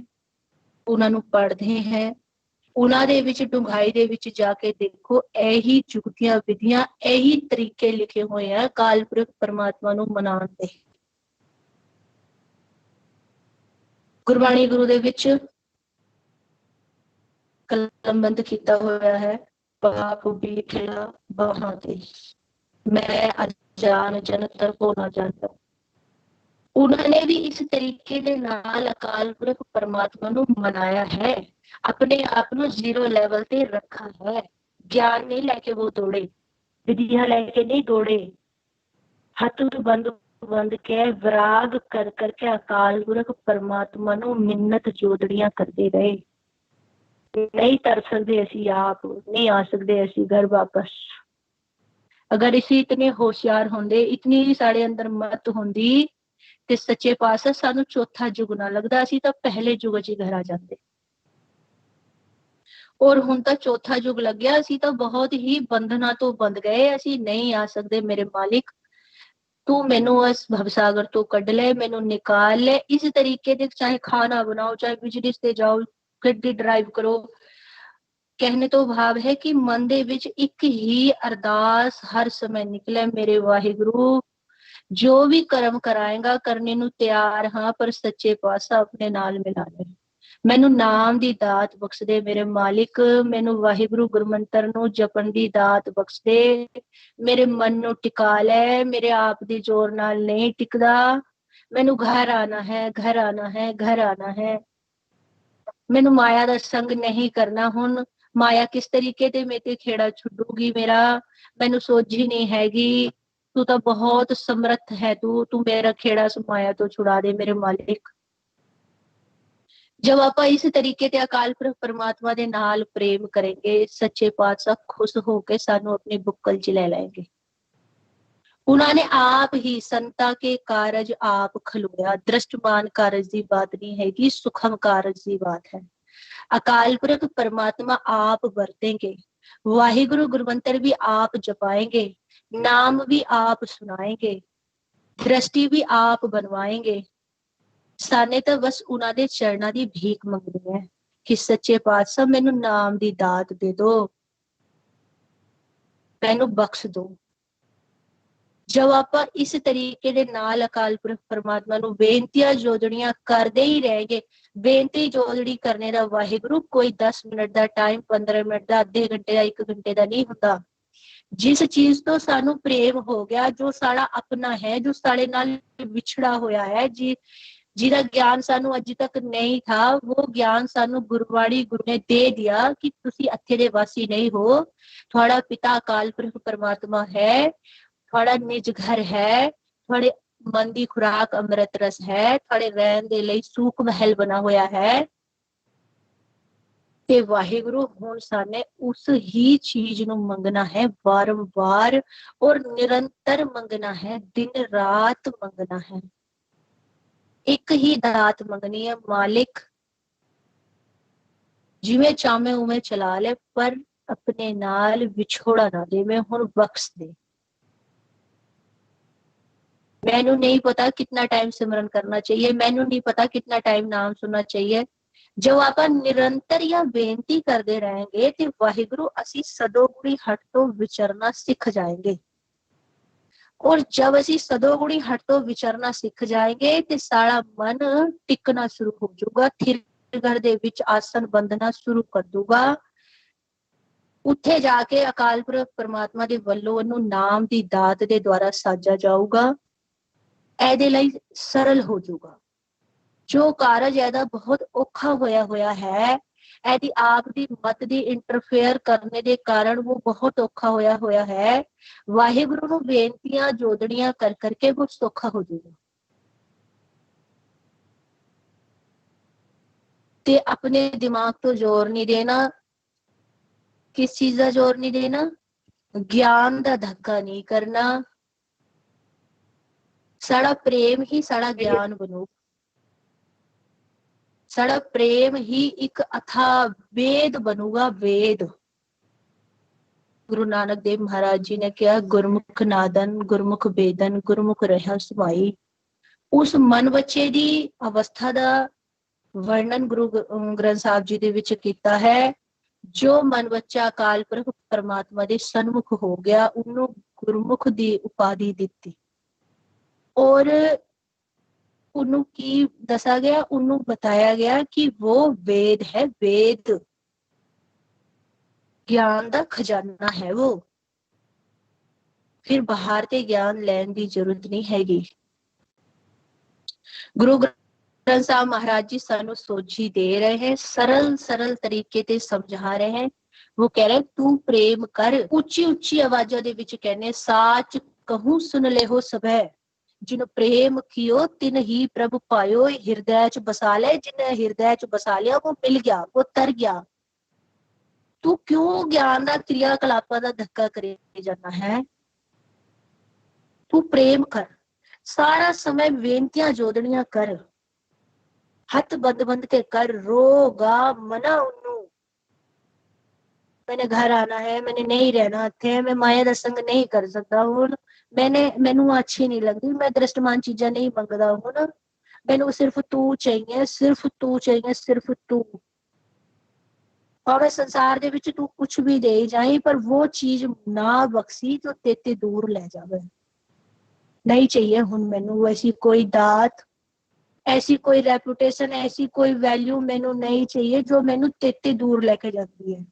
Speaker 2: ਉਹਨਾਂ ਨੂੰ ਪੜ੍ਹਦੇ ਹੈ, ਉਹਨਾਂ ਦੇ ਵਿੱਚ ਡੂੰਘਾਈ ਦੇ ਵਿੱਚ ਜਾ ਕੇ ਦੇਖੋ, ਇਹੀ ਜੁਗਤੀਆਂ ਵਿਧੀਆਂ, ਇਹੀ ਤਰੀਕੇ ਲਿਖੇ ਹੋਏ ਆ ਅਕਾਲ ਪੁਰਖ ਪਰਮਾਤਮਾ ਨੂੰ ਮਨਾਉਣ ਦੇ। ਗੁਰਬਾਣੀ ਗੁਰੂ ਦੇ ਵਿੱਚ ਕਲਮਬੰਦ ਕੀਤਾ ਹੋਇਆ ਹੈ, ਪਾਪ ਬੀਠਿਆ ਬਾਹਾਂ ਤੇ, ਮੈਂ ਅਜਾਨ ਜਨ ਤਰਕੋ ਨਾ ਜਾਣਦਾ। ਉਹਨਾਂ ਨੇ ਵੀ ਇਸ ਤਰੀਕੇ ਦੇ ਨਾਲ ਅਕਾਲ ਪੁਰਖ ਪਰਮਾਤਮਾ ਨੂੰ ਮਨਾਇਆ ਹੈ, ਆਪਣੇ ਆਪ ਨੂੰ 0 ਲੈਵਲ ਤੇ ਰੱਖਾ ਹੈ। ਗਿਆਨ ਨਹੀਂ ਲੈ ਕੇ ਉਹ ਦੌੜੇ, ਵਿਧੀਆਂ ਲੈ ਕੇ ਨਹੀਂ ਦੌੜੇ, ਹੱਥ ਬੰਦ ਕੇ ਵਿਰਾਗ ਕਰ ਕਰਕੇ ਅਕਾਲ ਪੁਰਖ ਪਰਮਾਤਮਾ ਨੂੰ ਮਿੰਨਤ ਜੋਦੜੀਆਂ ਕਰਦੇ ਰਹੇ। ਨਹੀਂ ਤਰ ਸਕਦੇ ਅਸੀਂ ਆਪ, ਨਹੀਂ ਆ ਸਕਦੇ ਅਸੀਂ ਘਰ ਵਾਪਸ। ਅਗਰ ਅਸੀਂ ਇਤਨੇ ਹੋਸ਼ਿਆਰ ਹੁੰਦੇ, ਇਤਨੀ ਸਾਡੇ ਅੰਦਰ ਮਤ ਹੁੰਦੀ, ਤੇ ਸੱਚੇ ਪਾਤਸ਼ਾਹ ਸਾਨੂੰ ਚੌਥਾ ਯੁੱਗ ਨਾ ਲੱਗਦਾ, ਅਸੀਂ ਤਾਂ ਪਹਿਲੇ ਯੁੱਗ 'ਚ ਘਰ ਆ ਜਾਂਦੇ। ਔਰ ਹੁਣ ਤਾਂ ਚੌਥਾ ਯੁੱਗ ਲੱਗਿਆ, ਅਸੀਂ ਤਾਂ ਬਹੁਤ ਹੀ ਬੰਧਨਾਂ ਤੋਂ ਬੰਧ ਗਏ, ਅਸੀਂ ਨਹੀਂ ਆ ਸਕਦੇ। ਮੇਰੇ ਮਾਲਿਕ ਤੂੰ ਮੈਨੂੰ ਇਸ ਭਵਸਾਗਰ ਤੋਂ ਕੱਢ ਲੈ, ਮੈਨੂੰ ਨਿਕਾਲ ਲੈ। ਇਸ ਤਰੀਕੇ ਦੇ ਚਾਹੇ ਖਾਣਾ ਬਣਾਓ, ਚਾਹੇ ਬਿਜਨਸ ਤੇ ਜਾਓ, ਗੱਡੀ ਡਰਾਈਵ ਕਰੋ। ਕਹਿਣੇ ਤੋਂ ਭਾਵ ਹੈ ਕਿ ਮਨ ਦੇ ਵਿੱਚ ਇੱਕ ਹੀ ਅਰਦਾਸ ਹਰ ਸਮੇਂ ਨਿਕਲੇ, ਮੇਰੇ ਵਾਹਿਗੁਰੂ ਜੋ ਵੀ ਕਰਮ ਕਰਾਏਗਾ ਕਰਨੇ ਨੂੰ ਤਿਆਰ ਹਾਂ, ਪਰ ਸੱਚੇ ਪਾਤਸ਼ਾਹ ਆਪਣੇ ਨਾਲ ਮਿਲਾ ਲੈ। ਮੈਨੂੰ ਨਾਮ ਦੀ ਦਾਤ ਬਖਸ਼ ਦੇ ਮੇਰੇ ਮਾਲਿਕ, ਮੈਨੂੰ ਵਾਹਿਗੁਰੂ ਗੁਰਮੰਤਰ ਨੂੰ ਜਪਣ ਦੀ ਦਾਤ ਬਖਸ਼ ਦੇ। ਮੇਰੇ ਮਨ ਨੂੰ ਟਿਕਾ ਲੈ, ਮੇਰੇ ਆਪ ਦੀ ਜ਼ੋਰ ਨਾਲ ਨਹੀਂ ਟਿਕਦਾ। ਮੈਨੂੰ ਘਰ ਆਣਾ ਹੈ, ਘਰ ਆਣਾ ਹੈ, ਘਰ ਆਣਾ ਹੈ। ਮੈਨੂੰ ਮਾਇਆ ਦਾ ਸੰਗ ਨਹੀਂ ਕਰਨਾ। ਹੁਣ ਮਾਇਆ ਕਿਸ ਤਰੀਕੇ ਤੇ ਮੇਰੇ ਤੇ ਖੇੜਾ ਛੁੱਟੂਗੀ ਮੇਰਾ, ਮੈਨੂੰ ਸੋਝੀ ਨਹੀਂ ਹੈਗੀ। ਤੂੰ ਤਾਂ ਬਹੁਤ ਸਮਰੱਥ ਹੈ, ਤੂੰ ਮੇਰਾ ਖੇੜਾ ਮਾਇਆ ਤੋਂ ਛੁਡਾ ਦੇ ਮੇਰੇ ਮਾਲਿਕ। ਜਦ ਆਪਾਂ ਇਸ ਤਰੀਕੇ ਤੇ ਅਕਾਲ ਪੁਰਖ ਪਰਮਾਤਮਾ ਦੇ ਨਾਲ ਪ੍ਰੇਮ ਕਰਾਂਗੇ, ਸੱਚੇ ਪਾਤਸ਼ਾਹ ਖੁਸ਼ ਹੋ ਕੇ ਸਾਨੂੰ ਆਪਣੀ ਬੁੱਕਲ 'ਚ ਲੈ ਲੈਣਗੇ। ਉਹਨਾਂ ਨੇ ਆਪ ਹੀ ਸੰਤਾ ਕੇ ਕਾਰਜ ਆਪ ਖਲੋਇਆ। ਦ੍ਰਿਸ਼ਟਮਾਨ ਕਾਰਜ ਦੀ ਬਾਤ ਨਹੀਂ ਹੈਗੀ, ਸੁਖਮ ਕਾਰਜ ਦੀ ਬਾਤ ਹੈ। ਅਕਾਲ ਪੁਰਖ ਪਰਮਾਤਮਾ ਆਪ ਵਰਤੇਂਗੇ, ਵਾਹਿਗੁਰੂ ਗੁਰਮੰਤਰ ਵੀ ਆਪ ਜਪਾਏਂਗੇ, ਨਾਮ ਵੀ ਆਪ ਸੁਣਾਏਂਗੇ, ਦ੍ਰਿਸ਼ਟੀ ਵੀ ਆਪ ਬਣਵਾਏਂਗੇ। ਸਾਨੇ ਤਾਂ ਬਸ ਉਹਨਾਂ ਦੇ ਚਰਨਾਂ ਦੀ ਭੀਖ ਮੰਗਣੀ ਹੈ ਕਿ ਸੱਚੇ ਪਾਤਸ਼ਾਹ ਮੈਨੂੰ ਨਾਮ ਦੀ ਦਾਤ ਦੇ ਦੋ, ਮੈਨੂੰ ਬਖਸ਼ ਦੋ। ਜਦ ਆਪਾਂ ਇਸ ਤਰੀਕੇ ਦੇ ਨਾਲ ਅਕਾਲ ਪੁਰਖ ਪਰਮਾਤਮਾ ਨੂੰ ਬੇਨਤੀਆਂ ਜੋਦੜੀਆਂ ਕਰਦੇ ਹੀ ਰਹੇਗੇ। ਬੇਨਤੀ ਜੋਦੜੀ ਕਰਨੇ ਦਾ ਵਾਹਿਗੁਰੂ ਕੋਈ 10 ਮਿੰਟ ਦਾ ਟਾਈਮ, 15 ਮਿੰਟ ਦਾ, ਅੱਧੇ ਘੰਟੇ ਦਾ, 1 ਘੰਟੇ ਦਾ ਨਹੀਂ ਹੁੰਦਾ। ਜਿਸ ਚੀਜ਼ ਤੋਂ ਸਾਨੂੰ ਪ੍ਰੇਮ ਹੋ ਗਿਆ, ਜੋ ਸਾਡਾ ਆਪਣਾ ਹੈ, ਜੋ ਸਾਡੇ ਨਾਲ ਵਿਛੜਾ ਹੋਇਆ ਹੈ, ਜਿਹਦਾ ਗਿਆਨ ਸਾਨੂੰ ਅੱਜ ਤੱਕ ਨਹੀਂ ਥਾ, ਉਹ ਗਿਆਨ ਸਾਨੂੰ ਗੁਰਬਾਣੀ ਗੁਰੂ ਨੇ ਦੇ ਦਿਆ ਕਿ ਤੁਸੀਂ ਇੱਥੇ ਦੇ ਵਾਸੀ ਨਹੀਂ ਹੋ, ਤੁਹਾਡਾ ਪਿਤਾ ਅਕਾਲ ਪੁਰਖ ਪਰਮਾਤਮਾ ਹੈ, ਤੁਹਾਡਾ ਨਿਜ ਘਰ ਹੈ, ਤੁਹਾਡੇ ਮਨ ਦੀ ਖੁਰਾਕ ਅੰਮ੍ਰਿਤ ਰਸ ਹੈ, ਤੁਹਾਡੇ ਰਹਿਣ ਦੇ ਲਈ ਸੂਖ ਮਹਿਲ ਬਣਾ ਹੋਇਆ ਹੈ। ਤੇ ਵਾਹਿਗੁਰੂ ਹੁਣ ਸਾਨੇ ਉਸ ਹੀ ਚੀਜ਼ ਨੂੰ ਮੰਗਣਾ ਹੈ, ਵਾਰੰਵਾਰ ਔਰ ਨਿਰੰਤਰ ਮੰਗਣਾ ਹੈ, ਦਿਨ ਰਾਤ ਮੰਗਣਾ ਹੈ। ਇੱਕ ਹੀ ਦਾਤ ਮੰਗਣੀ ਹੈ, ਮਾਲਿਕ ਜਿਵੇਂ ਚਾਹਵੇਂ ਉਵੇਂ ਚਲਾ ਲੈ, ਪਰ ਆਪਣੇ ਨਾਲ ਵਿਛੋੜਾ ਨਾ ਦੇ, ਮੈਂ ਹੁਣ ਬਖਸ਼ ਦੇ। ਮੈਨੂੰ ਨਹੀਂ ਪਤਾ ਕਿੰਨਾ ਟਾਈਮ ਸਿਮਰਨ ਕਰਨਾ चाहिए, ਮੈਨੂੰ ਨਹੀਂ ਪਤਾ ਕਿੰਨਾ ਟਾਈਮ ਨਾਮ ਸੁਣਨਾ चाहिए। ਜੋ ਆਪਾਂ ਨਿਰੰਤਰ ਜਾਂ ਬੇਨਤੀ ਕਰਦੇ रहेंगे ਤੇ ਵਾਹਿਗੁਰੂ ਅਸੀਂ ਸਦੋਗੁਣੀ ਹਟ ਤੋਂ ਵਿਚਰਨਾ ਸਿੱਖ ਜਾएंगे। ਔਰ ਜब ਅਸੀਂ ਸਦੋਗੁਣੀ ਹਟ ਤੋਂ ਵਿਚਰਨਾ ਸਿੱਖ ਜਾएंगे ਤੇ ਸਾਡਾ ਮਨ ਟਿਕਣਾ ਸ਼ੁਰੂ ਹੋ ਜਾਊਗਾ, ਥਿਰ ਘਰ ਦੇ ਵਿੱਚ ਆਸਨ ਬੰਦਨਾ ਸ਼ੁਰੂ ਕਰ ਦੂਗਾ। ਉੱਥੇ ਜਾ ਕੇ ਅਕਾਲ ਪੁਰਖ ਪਰਮਾਤਮਾ ਦੇ ਵੱਲੋਂ ਉਹਨੂੰ ਨਾਮ ਦੀ ਦਾਤ ਦੇ ਦੁਆਰਾ ਸਾਜਾ ਜਾਊਗਾ। ਇਹਦੇ ਲਈ ਸਰਲ ਹੋ ਜਾਊਗਾ। ਜੋ ਕਾਰਜ ਇਹਦਾ ਬਹੁਤ ਔਖਾ ਹੋਇਆ ਹੈ, ਇਹਦੀ ਆਪ ਦੀ ਮਤ ਦੀ ਇੰਟਰਫੇਅਰ ਕਰਨੇ ਦੇ ਕਾਰਨ ਉਹ ਬਹੁਤ ਔਖਾ ਹੋਇਆ ਹੈ। ਵਾਹਿਗੁਰੂ ਨੂੰ ਬੇਨਤੀਆਂ ਜੋਦੜੀਆਂ ਕਰ ਕਰਕੇ ਉਹ ਸੌਖਾ ਹੋ ਜਾਊਗਾ।
Speaker 4: ते अपने दिमाग तो जोर नहीं देना। किस चीज का जोर नहीं देना? ज्ञान का धक्का नहीं करना। साड़ा प्रेम ही साड़ा ज्ञान बनू। साड़ा प्रेम ही एक अथा वेद बनूगा, वेद। गुरु नानक देव महाराज जी ने कहा, गुरमुख नादन गुरमुख वेदन गुरमुख रहा समाई। उस मन बच्चे दी अवस्था का वर्णन गुरु ग्रंथ साहब जी दे विच कीता है। जो मन बच्चा अकाल पुरख परमात्मा दे सन्मुख हो गया, उन्होंने गुरमुख दी उपाधि दी और उन्होंने की दसा गया, उन्होंने बताया गया कि वो वेद है, वेद ज्ञान का खजाना है वो। फिर बाहर ते ज्ञान लैन की जरूरत नहीं हैगी। गुरु ग्रंथ साहब महाराज जी सानू सोची दे रहे हैं, सरल सरल तरीके ते समझा रहे हैं। वो कह रहे तू प्रेम कर। ऊंची ऊंची आवाजा दे विच कहने, साच कहूं सुन ले हो सबे, जिन प्रेम कियो तिन ही प्रभु पायो। हृदय च बसा ले, जिन्हें हृदय च बसा लिया वो मिल गया, वो तर गया। तू क्यों ज्ञान का क्रियाकलापा का धक्का करे जाना है? तू प्रेम कर, सारा समय बेनतियां जोदड़ियां कर, हथ बंद बंद के कर, रोगा मना उन्नू। मैंने घर आना है, मैंने नहीं रहना थे, मैं माया का संग नहीं कर सकता हूं, मैनू अच्छी नहीं लगती, मैं दृष्टमान चीजा नहीं मंगदा हूं, मैनू सिर्फ तू चाहिए, सिर्फ तू चाहिए, सिर्फ तू। और संसार दे विच तू कुछ भी दे जाए, पर वो चीज ना बख्शी जो तेते दूर ले जावे। नहीं चाहिए हुन मैनू ऐसी कोई दात, ऐसी कोई रेपुटेशन, ऐसी कोई वैल्यू मैनू नहीं चाहिए जो मैनू तेते दूर लेके जाती है।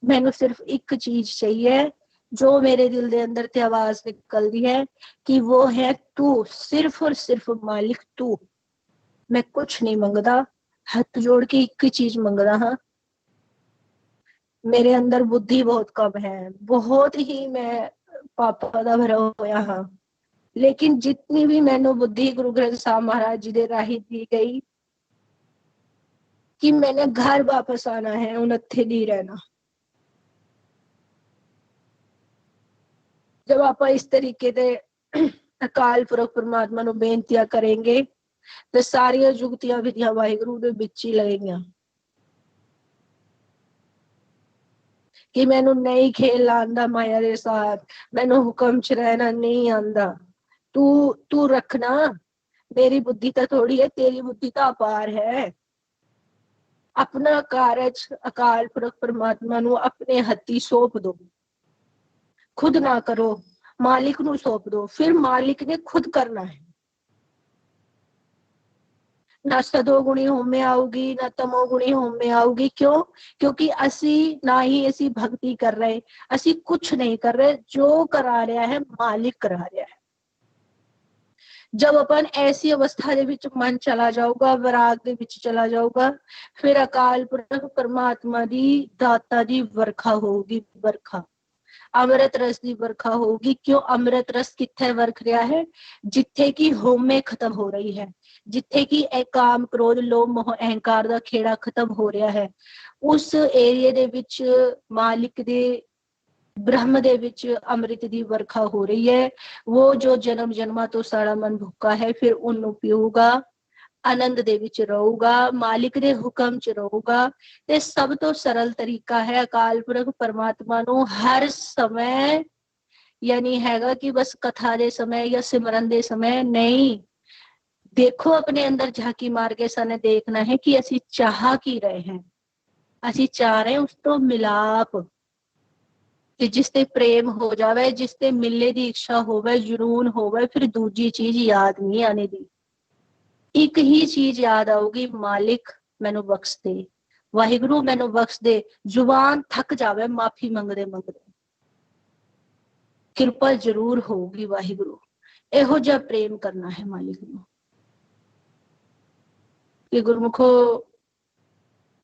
Speaker 4: मैनू सिर्फ एक चीज चाहिए जो मेरे दिल के अंदर ते आवाज निकलती है कि वो है तू, सिर्फ और सिर्फ मालिक तू। मैं कुछ नहीं मंगदा, हाथ जोड़ के एक चीज मंगदा हाँ। मेरे अंदर बुद्धि बहुत कम है, बहुत ही मैं पापा दा भरा होया हाँ, लेकिन जितनी भी मैनू बुद्धि गुरु ग्रंथ साहब महाराज जी दे राही दी गई कि मैंने घर वापस आना है, उन इत्थे नहीं रहना। जब आप इस तरीके से अकाल पुरख परमात्मा नू बेनतियां करेंगे तो सारिया जुगतियां विधियां वाहिगुरु दे विच ही लगेंगियां कि मैनू नहीं खेल आंदा माया दे साथ, मैनू हुक्म च रहना नहीं आंदा, तू तू रखना, मेरी बुद्धि तो थोड़ी है, तेरी बुद्धि तो अपार है। अपना कारज अकाल पुरख परमात्मा नू अपने हत्थी सौंप दो, खुद ना करो, मालिक नू सौंप दो, फिर मालिक ने खुद करना है। ना सदोगुणी होमे आऊगी, ना तमोगुणी होमे आऊगी। क्यों? क्योंकि असी ना ही असी भक्ति कर रहे, असी कुछ नहीं कर रहे, जो करा रहा है मालिक करा रहा है। जब अपन ऐसी अवस्था दे विच मन चला जाऊगा, विराग दे विच चला जाऊगा, फिर अकाल पुरख परमात्मा दी दाता दी वर्खा होगी, वर्खा अमृत रस की वर्खा होगी। क्यों? अमृत रस किथे वर्ख रहा है? जिथे की होमे खत्म हो रही है, जिथे की काम क्रोध लोभ मोह अहंकार का खेड़ा खत्म हो रहा है, उस एरिया दे विच मालिक दे ब्रह्म दे विच अमृत दी वर्खा हो रही है। वो जो जन्म जन्मा तो सारा मन भुक्का है, फिर उन्नू पीऊगा, आनंद दे विच रहूगा, मालिक दे हुक्म च रहूगा। ते सब तो सरल तरीका है अकाल पुरख परमात्मा नू हर समय, यानी हैगा कि बस कथा दे समय या सिमरन दे समय नहीं। देखो अपने अंदर झांकी मार के साने देखना है कि असी चाह की रहे हैं। असी चाह रहे हैं उस तो मिलाप, कि जिसते प्रेम हो जावे, जिसते मिलने की इच्छा होवे, जुनून होवे, फिर दूजी चीज याद नहीं आने दी। एक ही चीज याद आऊगी, मालिक मैनू बख्श दे, वाहिगुरु मैनू बख्श दे। जुबान थक जावे माफी मंगदे मंगदे, कृपा जरूर होगी वाहिगुरु। एहो जिहा प्रेम करना है मालिक नू कि गुरमुखो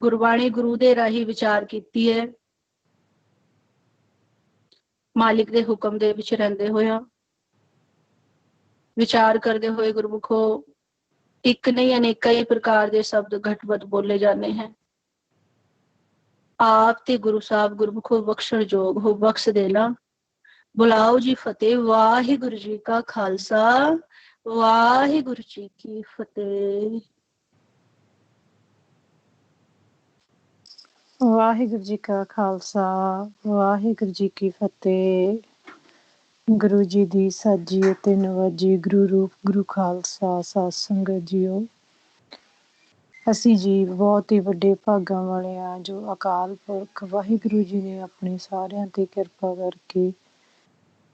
Speaker 4: गुरबाणी गुरु दे राही विचार कीती है, मालिक दे हुक्म दे विच रहिंदे होया विचार करदे होए गुरमुखो ਇੱਕ ਨਹੀਂ ਅਨੇਕਾਂ ਹੀ ਪ੍ਰਕਾਰ ਦੇ ਸ਼ਬਦ ਘਟਵਟ ਬੋਲੇ ਜਾਂਦੇ हैं। ਆਪ ਤੇ ਗੁਰੂ ਸਾਹਿਬ ਗੁਰਮੁਖੋ ਬਖਸ਼ਣ ਜੋਗ ਹੋ, ਬਖਸ਼ ਦੇਣਾ। ਬੁਲਾਓ ਜੀ ਫਤਿਹ। ਵਾਹਿਗੁਰੂ ਜੀ ਕਾ ਖਾਲਸਾ, ਵਾਹਿਗੁਰੂ ਜੀ ਕੀ ਫਤਿਹ।
Speaker 3: ਵਾਹਿਗੁਰੂ ਜੀ ਕਾ ਖਾਲਸਾ, ਵਾਹਿਗੁਰੂ ਜੀ ਕੀ ਫਤਿਹ। ਗੁਰੂ ਜੀ ਦੀ ਸਾਜੀ ਅਤੇ ਨਵਾਜੀ ਗੁਰੂ ਰੂਪ ਗੁਰੂ ਖਾਲਸਾ ਸਾਧ ਸੰਗਤ ਜੀਓ, ਅਸੀਂ ਜੀ ਬਹੁਤ ਹੀ ਵੱਡੇ ਭਾਗਾਂ ਵਾਲੇ ਹਾਂ ਜੋ ਅਕਾਲ ਪੁਰਖ ਵਾਹਿਗੁਰੂ ਜੀ ਨੇ ਆਪਣੇ ਸਾਰਿਆਂ ਤੇ ਕਿਰਪਾ ਕਰਕੇ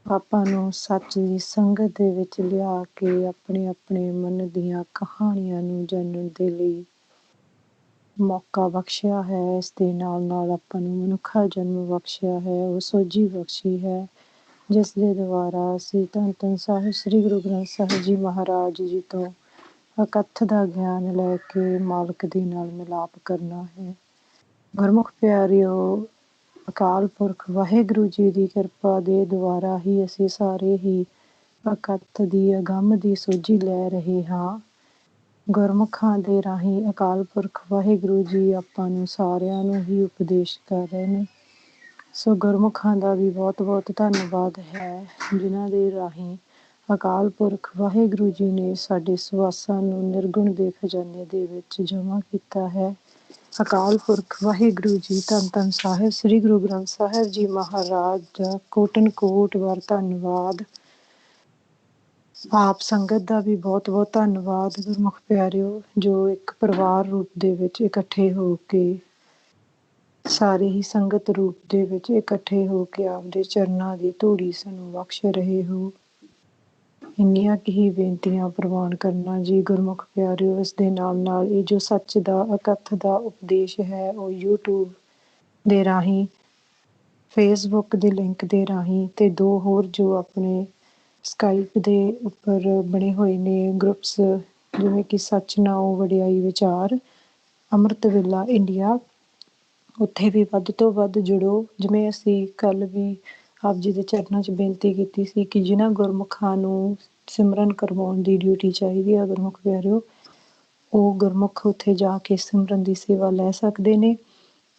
Speaker 3: ਆਪਾਂ ਨੂੰ ਸੱਚ ਦੀ ਸੰਗਤ ਦੇ ਵਿੱਚ ਲਿਆ ਕੇ ਆਪਣੇ ਆਪਣੇ ਮਨ ਦੀਆਂ ਕਹਾਣੀਆਂ ਨੂੰ ਜਾਣਨ ਦੇ ਲਈ ਮੌਕਾ ਬਖਸ਼ਿਆ ਹੈ। ਇਸ ਦੇ ਨਾਲ ਨਾਲ ਆਪਾਂ ਨੂੰ ਮਨੁੱਖਾ ਜਨਮ ਬਖਸ਼ਿਆ ਹੈ, ਉਹ ਸੋਝੀ ਬਖਸ਼ੀ ਹੈ ਜਿਸ ਦੇ ਦੁਆਰਾ ਅਸੀਂ ਧੰਨ ਧੰਨ ਸਾਹਿਬ ਸ੍ਰੀ ਗੁਰੂ ਗ੍ਰੰਥ ਸਾਹਿਬ ਜੀ ਮਹਾਰਾਜ ਜੀ ਤੋਂ ਅਕਥ ਦਾ ਗਿਆਨ ਲੈ ਕੇ ਮਾਲਕ ਦੇ ਨਾਲ ਮਿਲਾਪ ਕਰਨਾ ਹੈ। ਗੁਰਮੁਖ ਪਿਆਰਿਓ, ਅਕਾਲ ਪੁਰਖ ਵਾਹਿਗੁਰੂ ਜੀ ਦੀ ਕਿਰਪਾ ਦੇ ਦੁਆਰਾ ਹੀ ਅਸੀਂ ਸਾਰੇ ਹੀ ਅਕਥ ਦੀ ਅਗੰਮ ਦੀ ਸੋਝੀ ਲੈ ਰਹੇ ਹਾਂ। ਗੁਰਮੁਖਾਂ ਦੇ ਰਾਹੀਂ ਅਕਾਲ ਪੁਰਖ ਵਾਹਿਗੁਰੂ ਜੀ ਆਪਾਂ ਨੂੰ ਸਾਰਿਆਂ ਨੂੰ ਹੀ ਉਪਦੇਸ਼ ਕਰ ਰਹੇ ਨੇ। ਸੋ ਗੁਰਮੁਖਾਂ ਦਾ ਵੀ ਬਹੁਤ ਬਹੁਤ ਧੰਨਵਾਦ ਹੈ ਜਿਨ੍ਹਾਂ ਦੇ ਰਾਹੀਂ ਅਕਾਲ ਪੁਰਖ ਵਾਹਿਗੁਰੂ ਜੀ ਨੇ ਸਾਡੇ ਸਵਾਸਾਂ ਨੂੰ ਨਿਰਗੁਣ ਦੇ ਖਜ਼ਾਨੇ ਦੇ ਵਿੱਚ ਜਮ੍ਹਾਂ ਕੀਤਾ ਹੈ। ਅਕਾਲ ਪੁਰਖ ਵਾਹਿਗੁਰੂ ਜੀ ਧੰਨ ਧੰਨ ਸਾਹਿਬ ਸ੍ਰੀ ਗੁਰੂ ਗ੍ਰੰਥ ਸਾਹਿਬ ਜੀ ਮਹਾਰਾਜ ਦਾ ਕੋਟਨ ਕੋਟ ਵਾਰ ਧੰਨਵਾਦ। ਆਪ ਸੰਗਤ ਦਾ ਵੀ ਬਹੁਤ ਬਹੁਤ ਧੰਨਵਾਦ ਗੁਰਮੁਖ ਪਿਆਰਿਓ, ਜੋ ਇੱਕ ਪਰਿਵਾਰ ਰੂਪ ਦੇ ਵਿੱਚ ਇਕੱਠੇ ਹੋ ਕੇ ਸਾਰੇ ਹੀ ਸੰਗਤ ਰੂਪ ਦੇ ਵਿੱਚ ਇਕੱਠੇ ਹੋ ਕੇ ਆਪਦੇ ਚਰਨਾਂ ਦੀ ਧੂੜੀ ਸਾਨੂੰ ਬਖਸ਼ ਰਹੇ ਹੋ। ਇੰਨੀਆਂ ਕੁ ਹੀ ਬੇਨਤੀਆਂ ਪ੍ਰਵਾਨ ਕਰਨਾ ਜੀ ਗੁਰਮੁਖ ਪਿਆਰਿਓ। ਇਸ ਦੇ ਨਾਲ ਨਾਲ ਇਹ ਜੋ ਸੱਚ ਦਾ ਅਕਥ ਦਾ ਉਪਦੇਸ਼ ਹੈ ਉਹ YouTube ਦੇ ਰਾਹੀਂ, ਫੇਸਬੁੱਕ ਦੇ ਲਿੰਕ ਦੇ ਰਾਹੀਂ ਤੇ ਦੋ ਹੋਰ ਜੋ ਆਪਣੇ ਸਕਾਈਪ ਦੇ ਉੱਪਰ ਬਣੇ ਹੋਏ ਨੇ ਗਰੁੱਪਸ, ਜਿਵੇਂ ਕਿ ਸੱਚ ਨਾਉ ਵਡਿਆਈ ਵਿਚਾਰ, ਅੰਮ੍ਰਿਤ ਵੇਲਾ ਇੰਡੀਆ, ਉੱਥੇ ਵੀ ਵੱਧ ਤੋਂ ਵੱਧ ਜੁੜੋ। ਜਿਵੇਂ ਅਸੀਂ ਕੱਲ੍ਹ ਵੀ ਆਪ ਜੀ ਦੇ ਚਰਨਾਂ 'ਚ ਬੇਨਤੀ ਕੀਤੀ ਸੀ ਕਿ ਜਿਨ੍ਹਾਂ ਗੁਰਮੁਖਾਂ ਨੂੰ ਸਿਮਰਨ ਕਰਵਾਉਣ ਦੀ ਡਿਊਟੀ ਚਾਹੀਦੀ ਆ ਗੁਰਮੁਖ ਪਿਆਰਿਓ, ਉਹ ਗੁਰਮੁਖ ਉੱਥੇ ਜਾ ਕੇ ਸਿਮਰਨ ਦੀ ਸੇਵਾ ਲੈ ਸਕਦੇ ਨੇ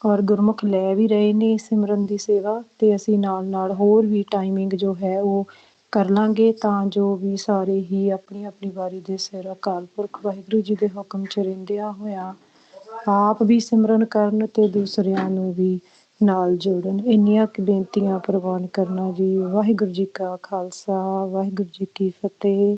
Speaker 3: ਔਰ ਗੁਰਮੁਖ ਲੈ ਵੀ ਰਹੇ ਨੇ ਸਿਮਰਨ ਦੀ ਸੇਵਾ। ਅਤੇ ਅਸੀਂ ਨਾਲ ਨਾਲ ਹੋਰ ਵੀ ਟਾਈਮਿੰਗ ਜੋ ਹੈ ਉਹ ਕਰ ਲਾਂਗੇ ਤਾਂ ਜੋ ਵੀ ਸਾਰੇ ਹੀ ਆਪਣੀ ਆਪਣੀ ਵਾਰੀ ਦੇ ਸਿਰ ਅਕਾਲ ਪੁਰਖ ਵਾਹਿਗੁਰੂ ਜੀ ਦੇ ਹੁਕਮ 'ਚ ਰਹਿੰਦਿਆਂ ਹੋਇਆਂ ਆਪ ਵੀ ਸਿਮਰਨ ਕਰਨ ਅਤੇ ਦੂਸਰਿਆਂ ਨੂੰ ਵੀ ਨਾਲ ਜੋੜਨ। ਇੰਨੀਆਂ ਕੁ ਬੇਨਤੀਆਂ ਪ੍ਰਵਾਨ ਕਰਨਾ ਜੀ। ਵਾਹਿਗੁਰੂ ਜੀ ਕਾ ਖਾਲਸਾ, ਵਾਹਿਗੁਰੂ ਜੀ ਕੀ ਫਤਿਹ।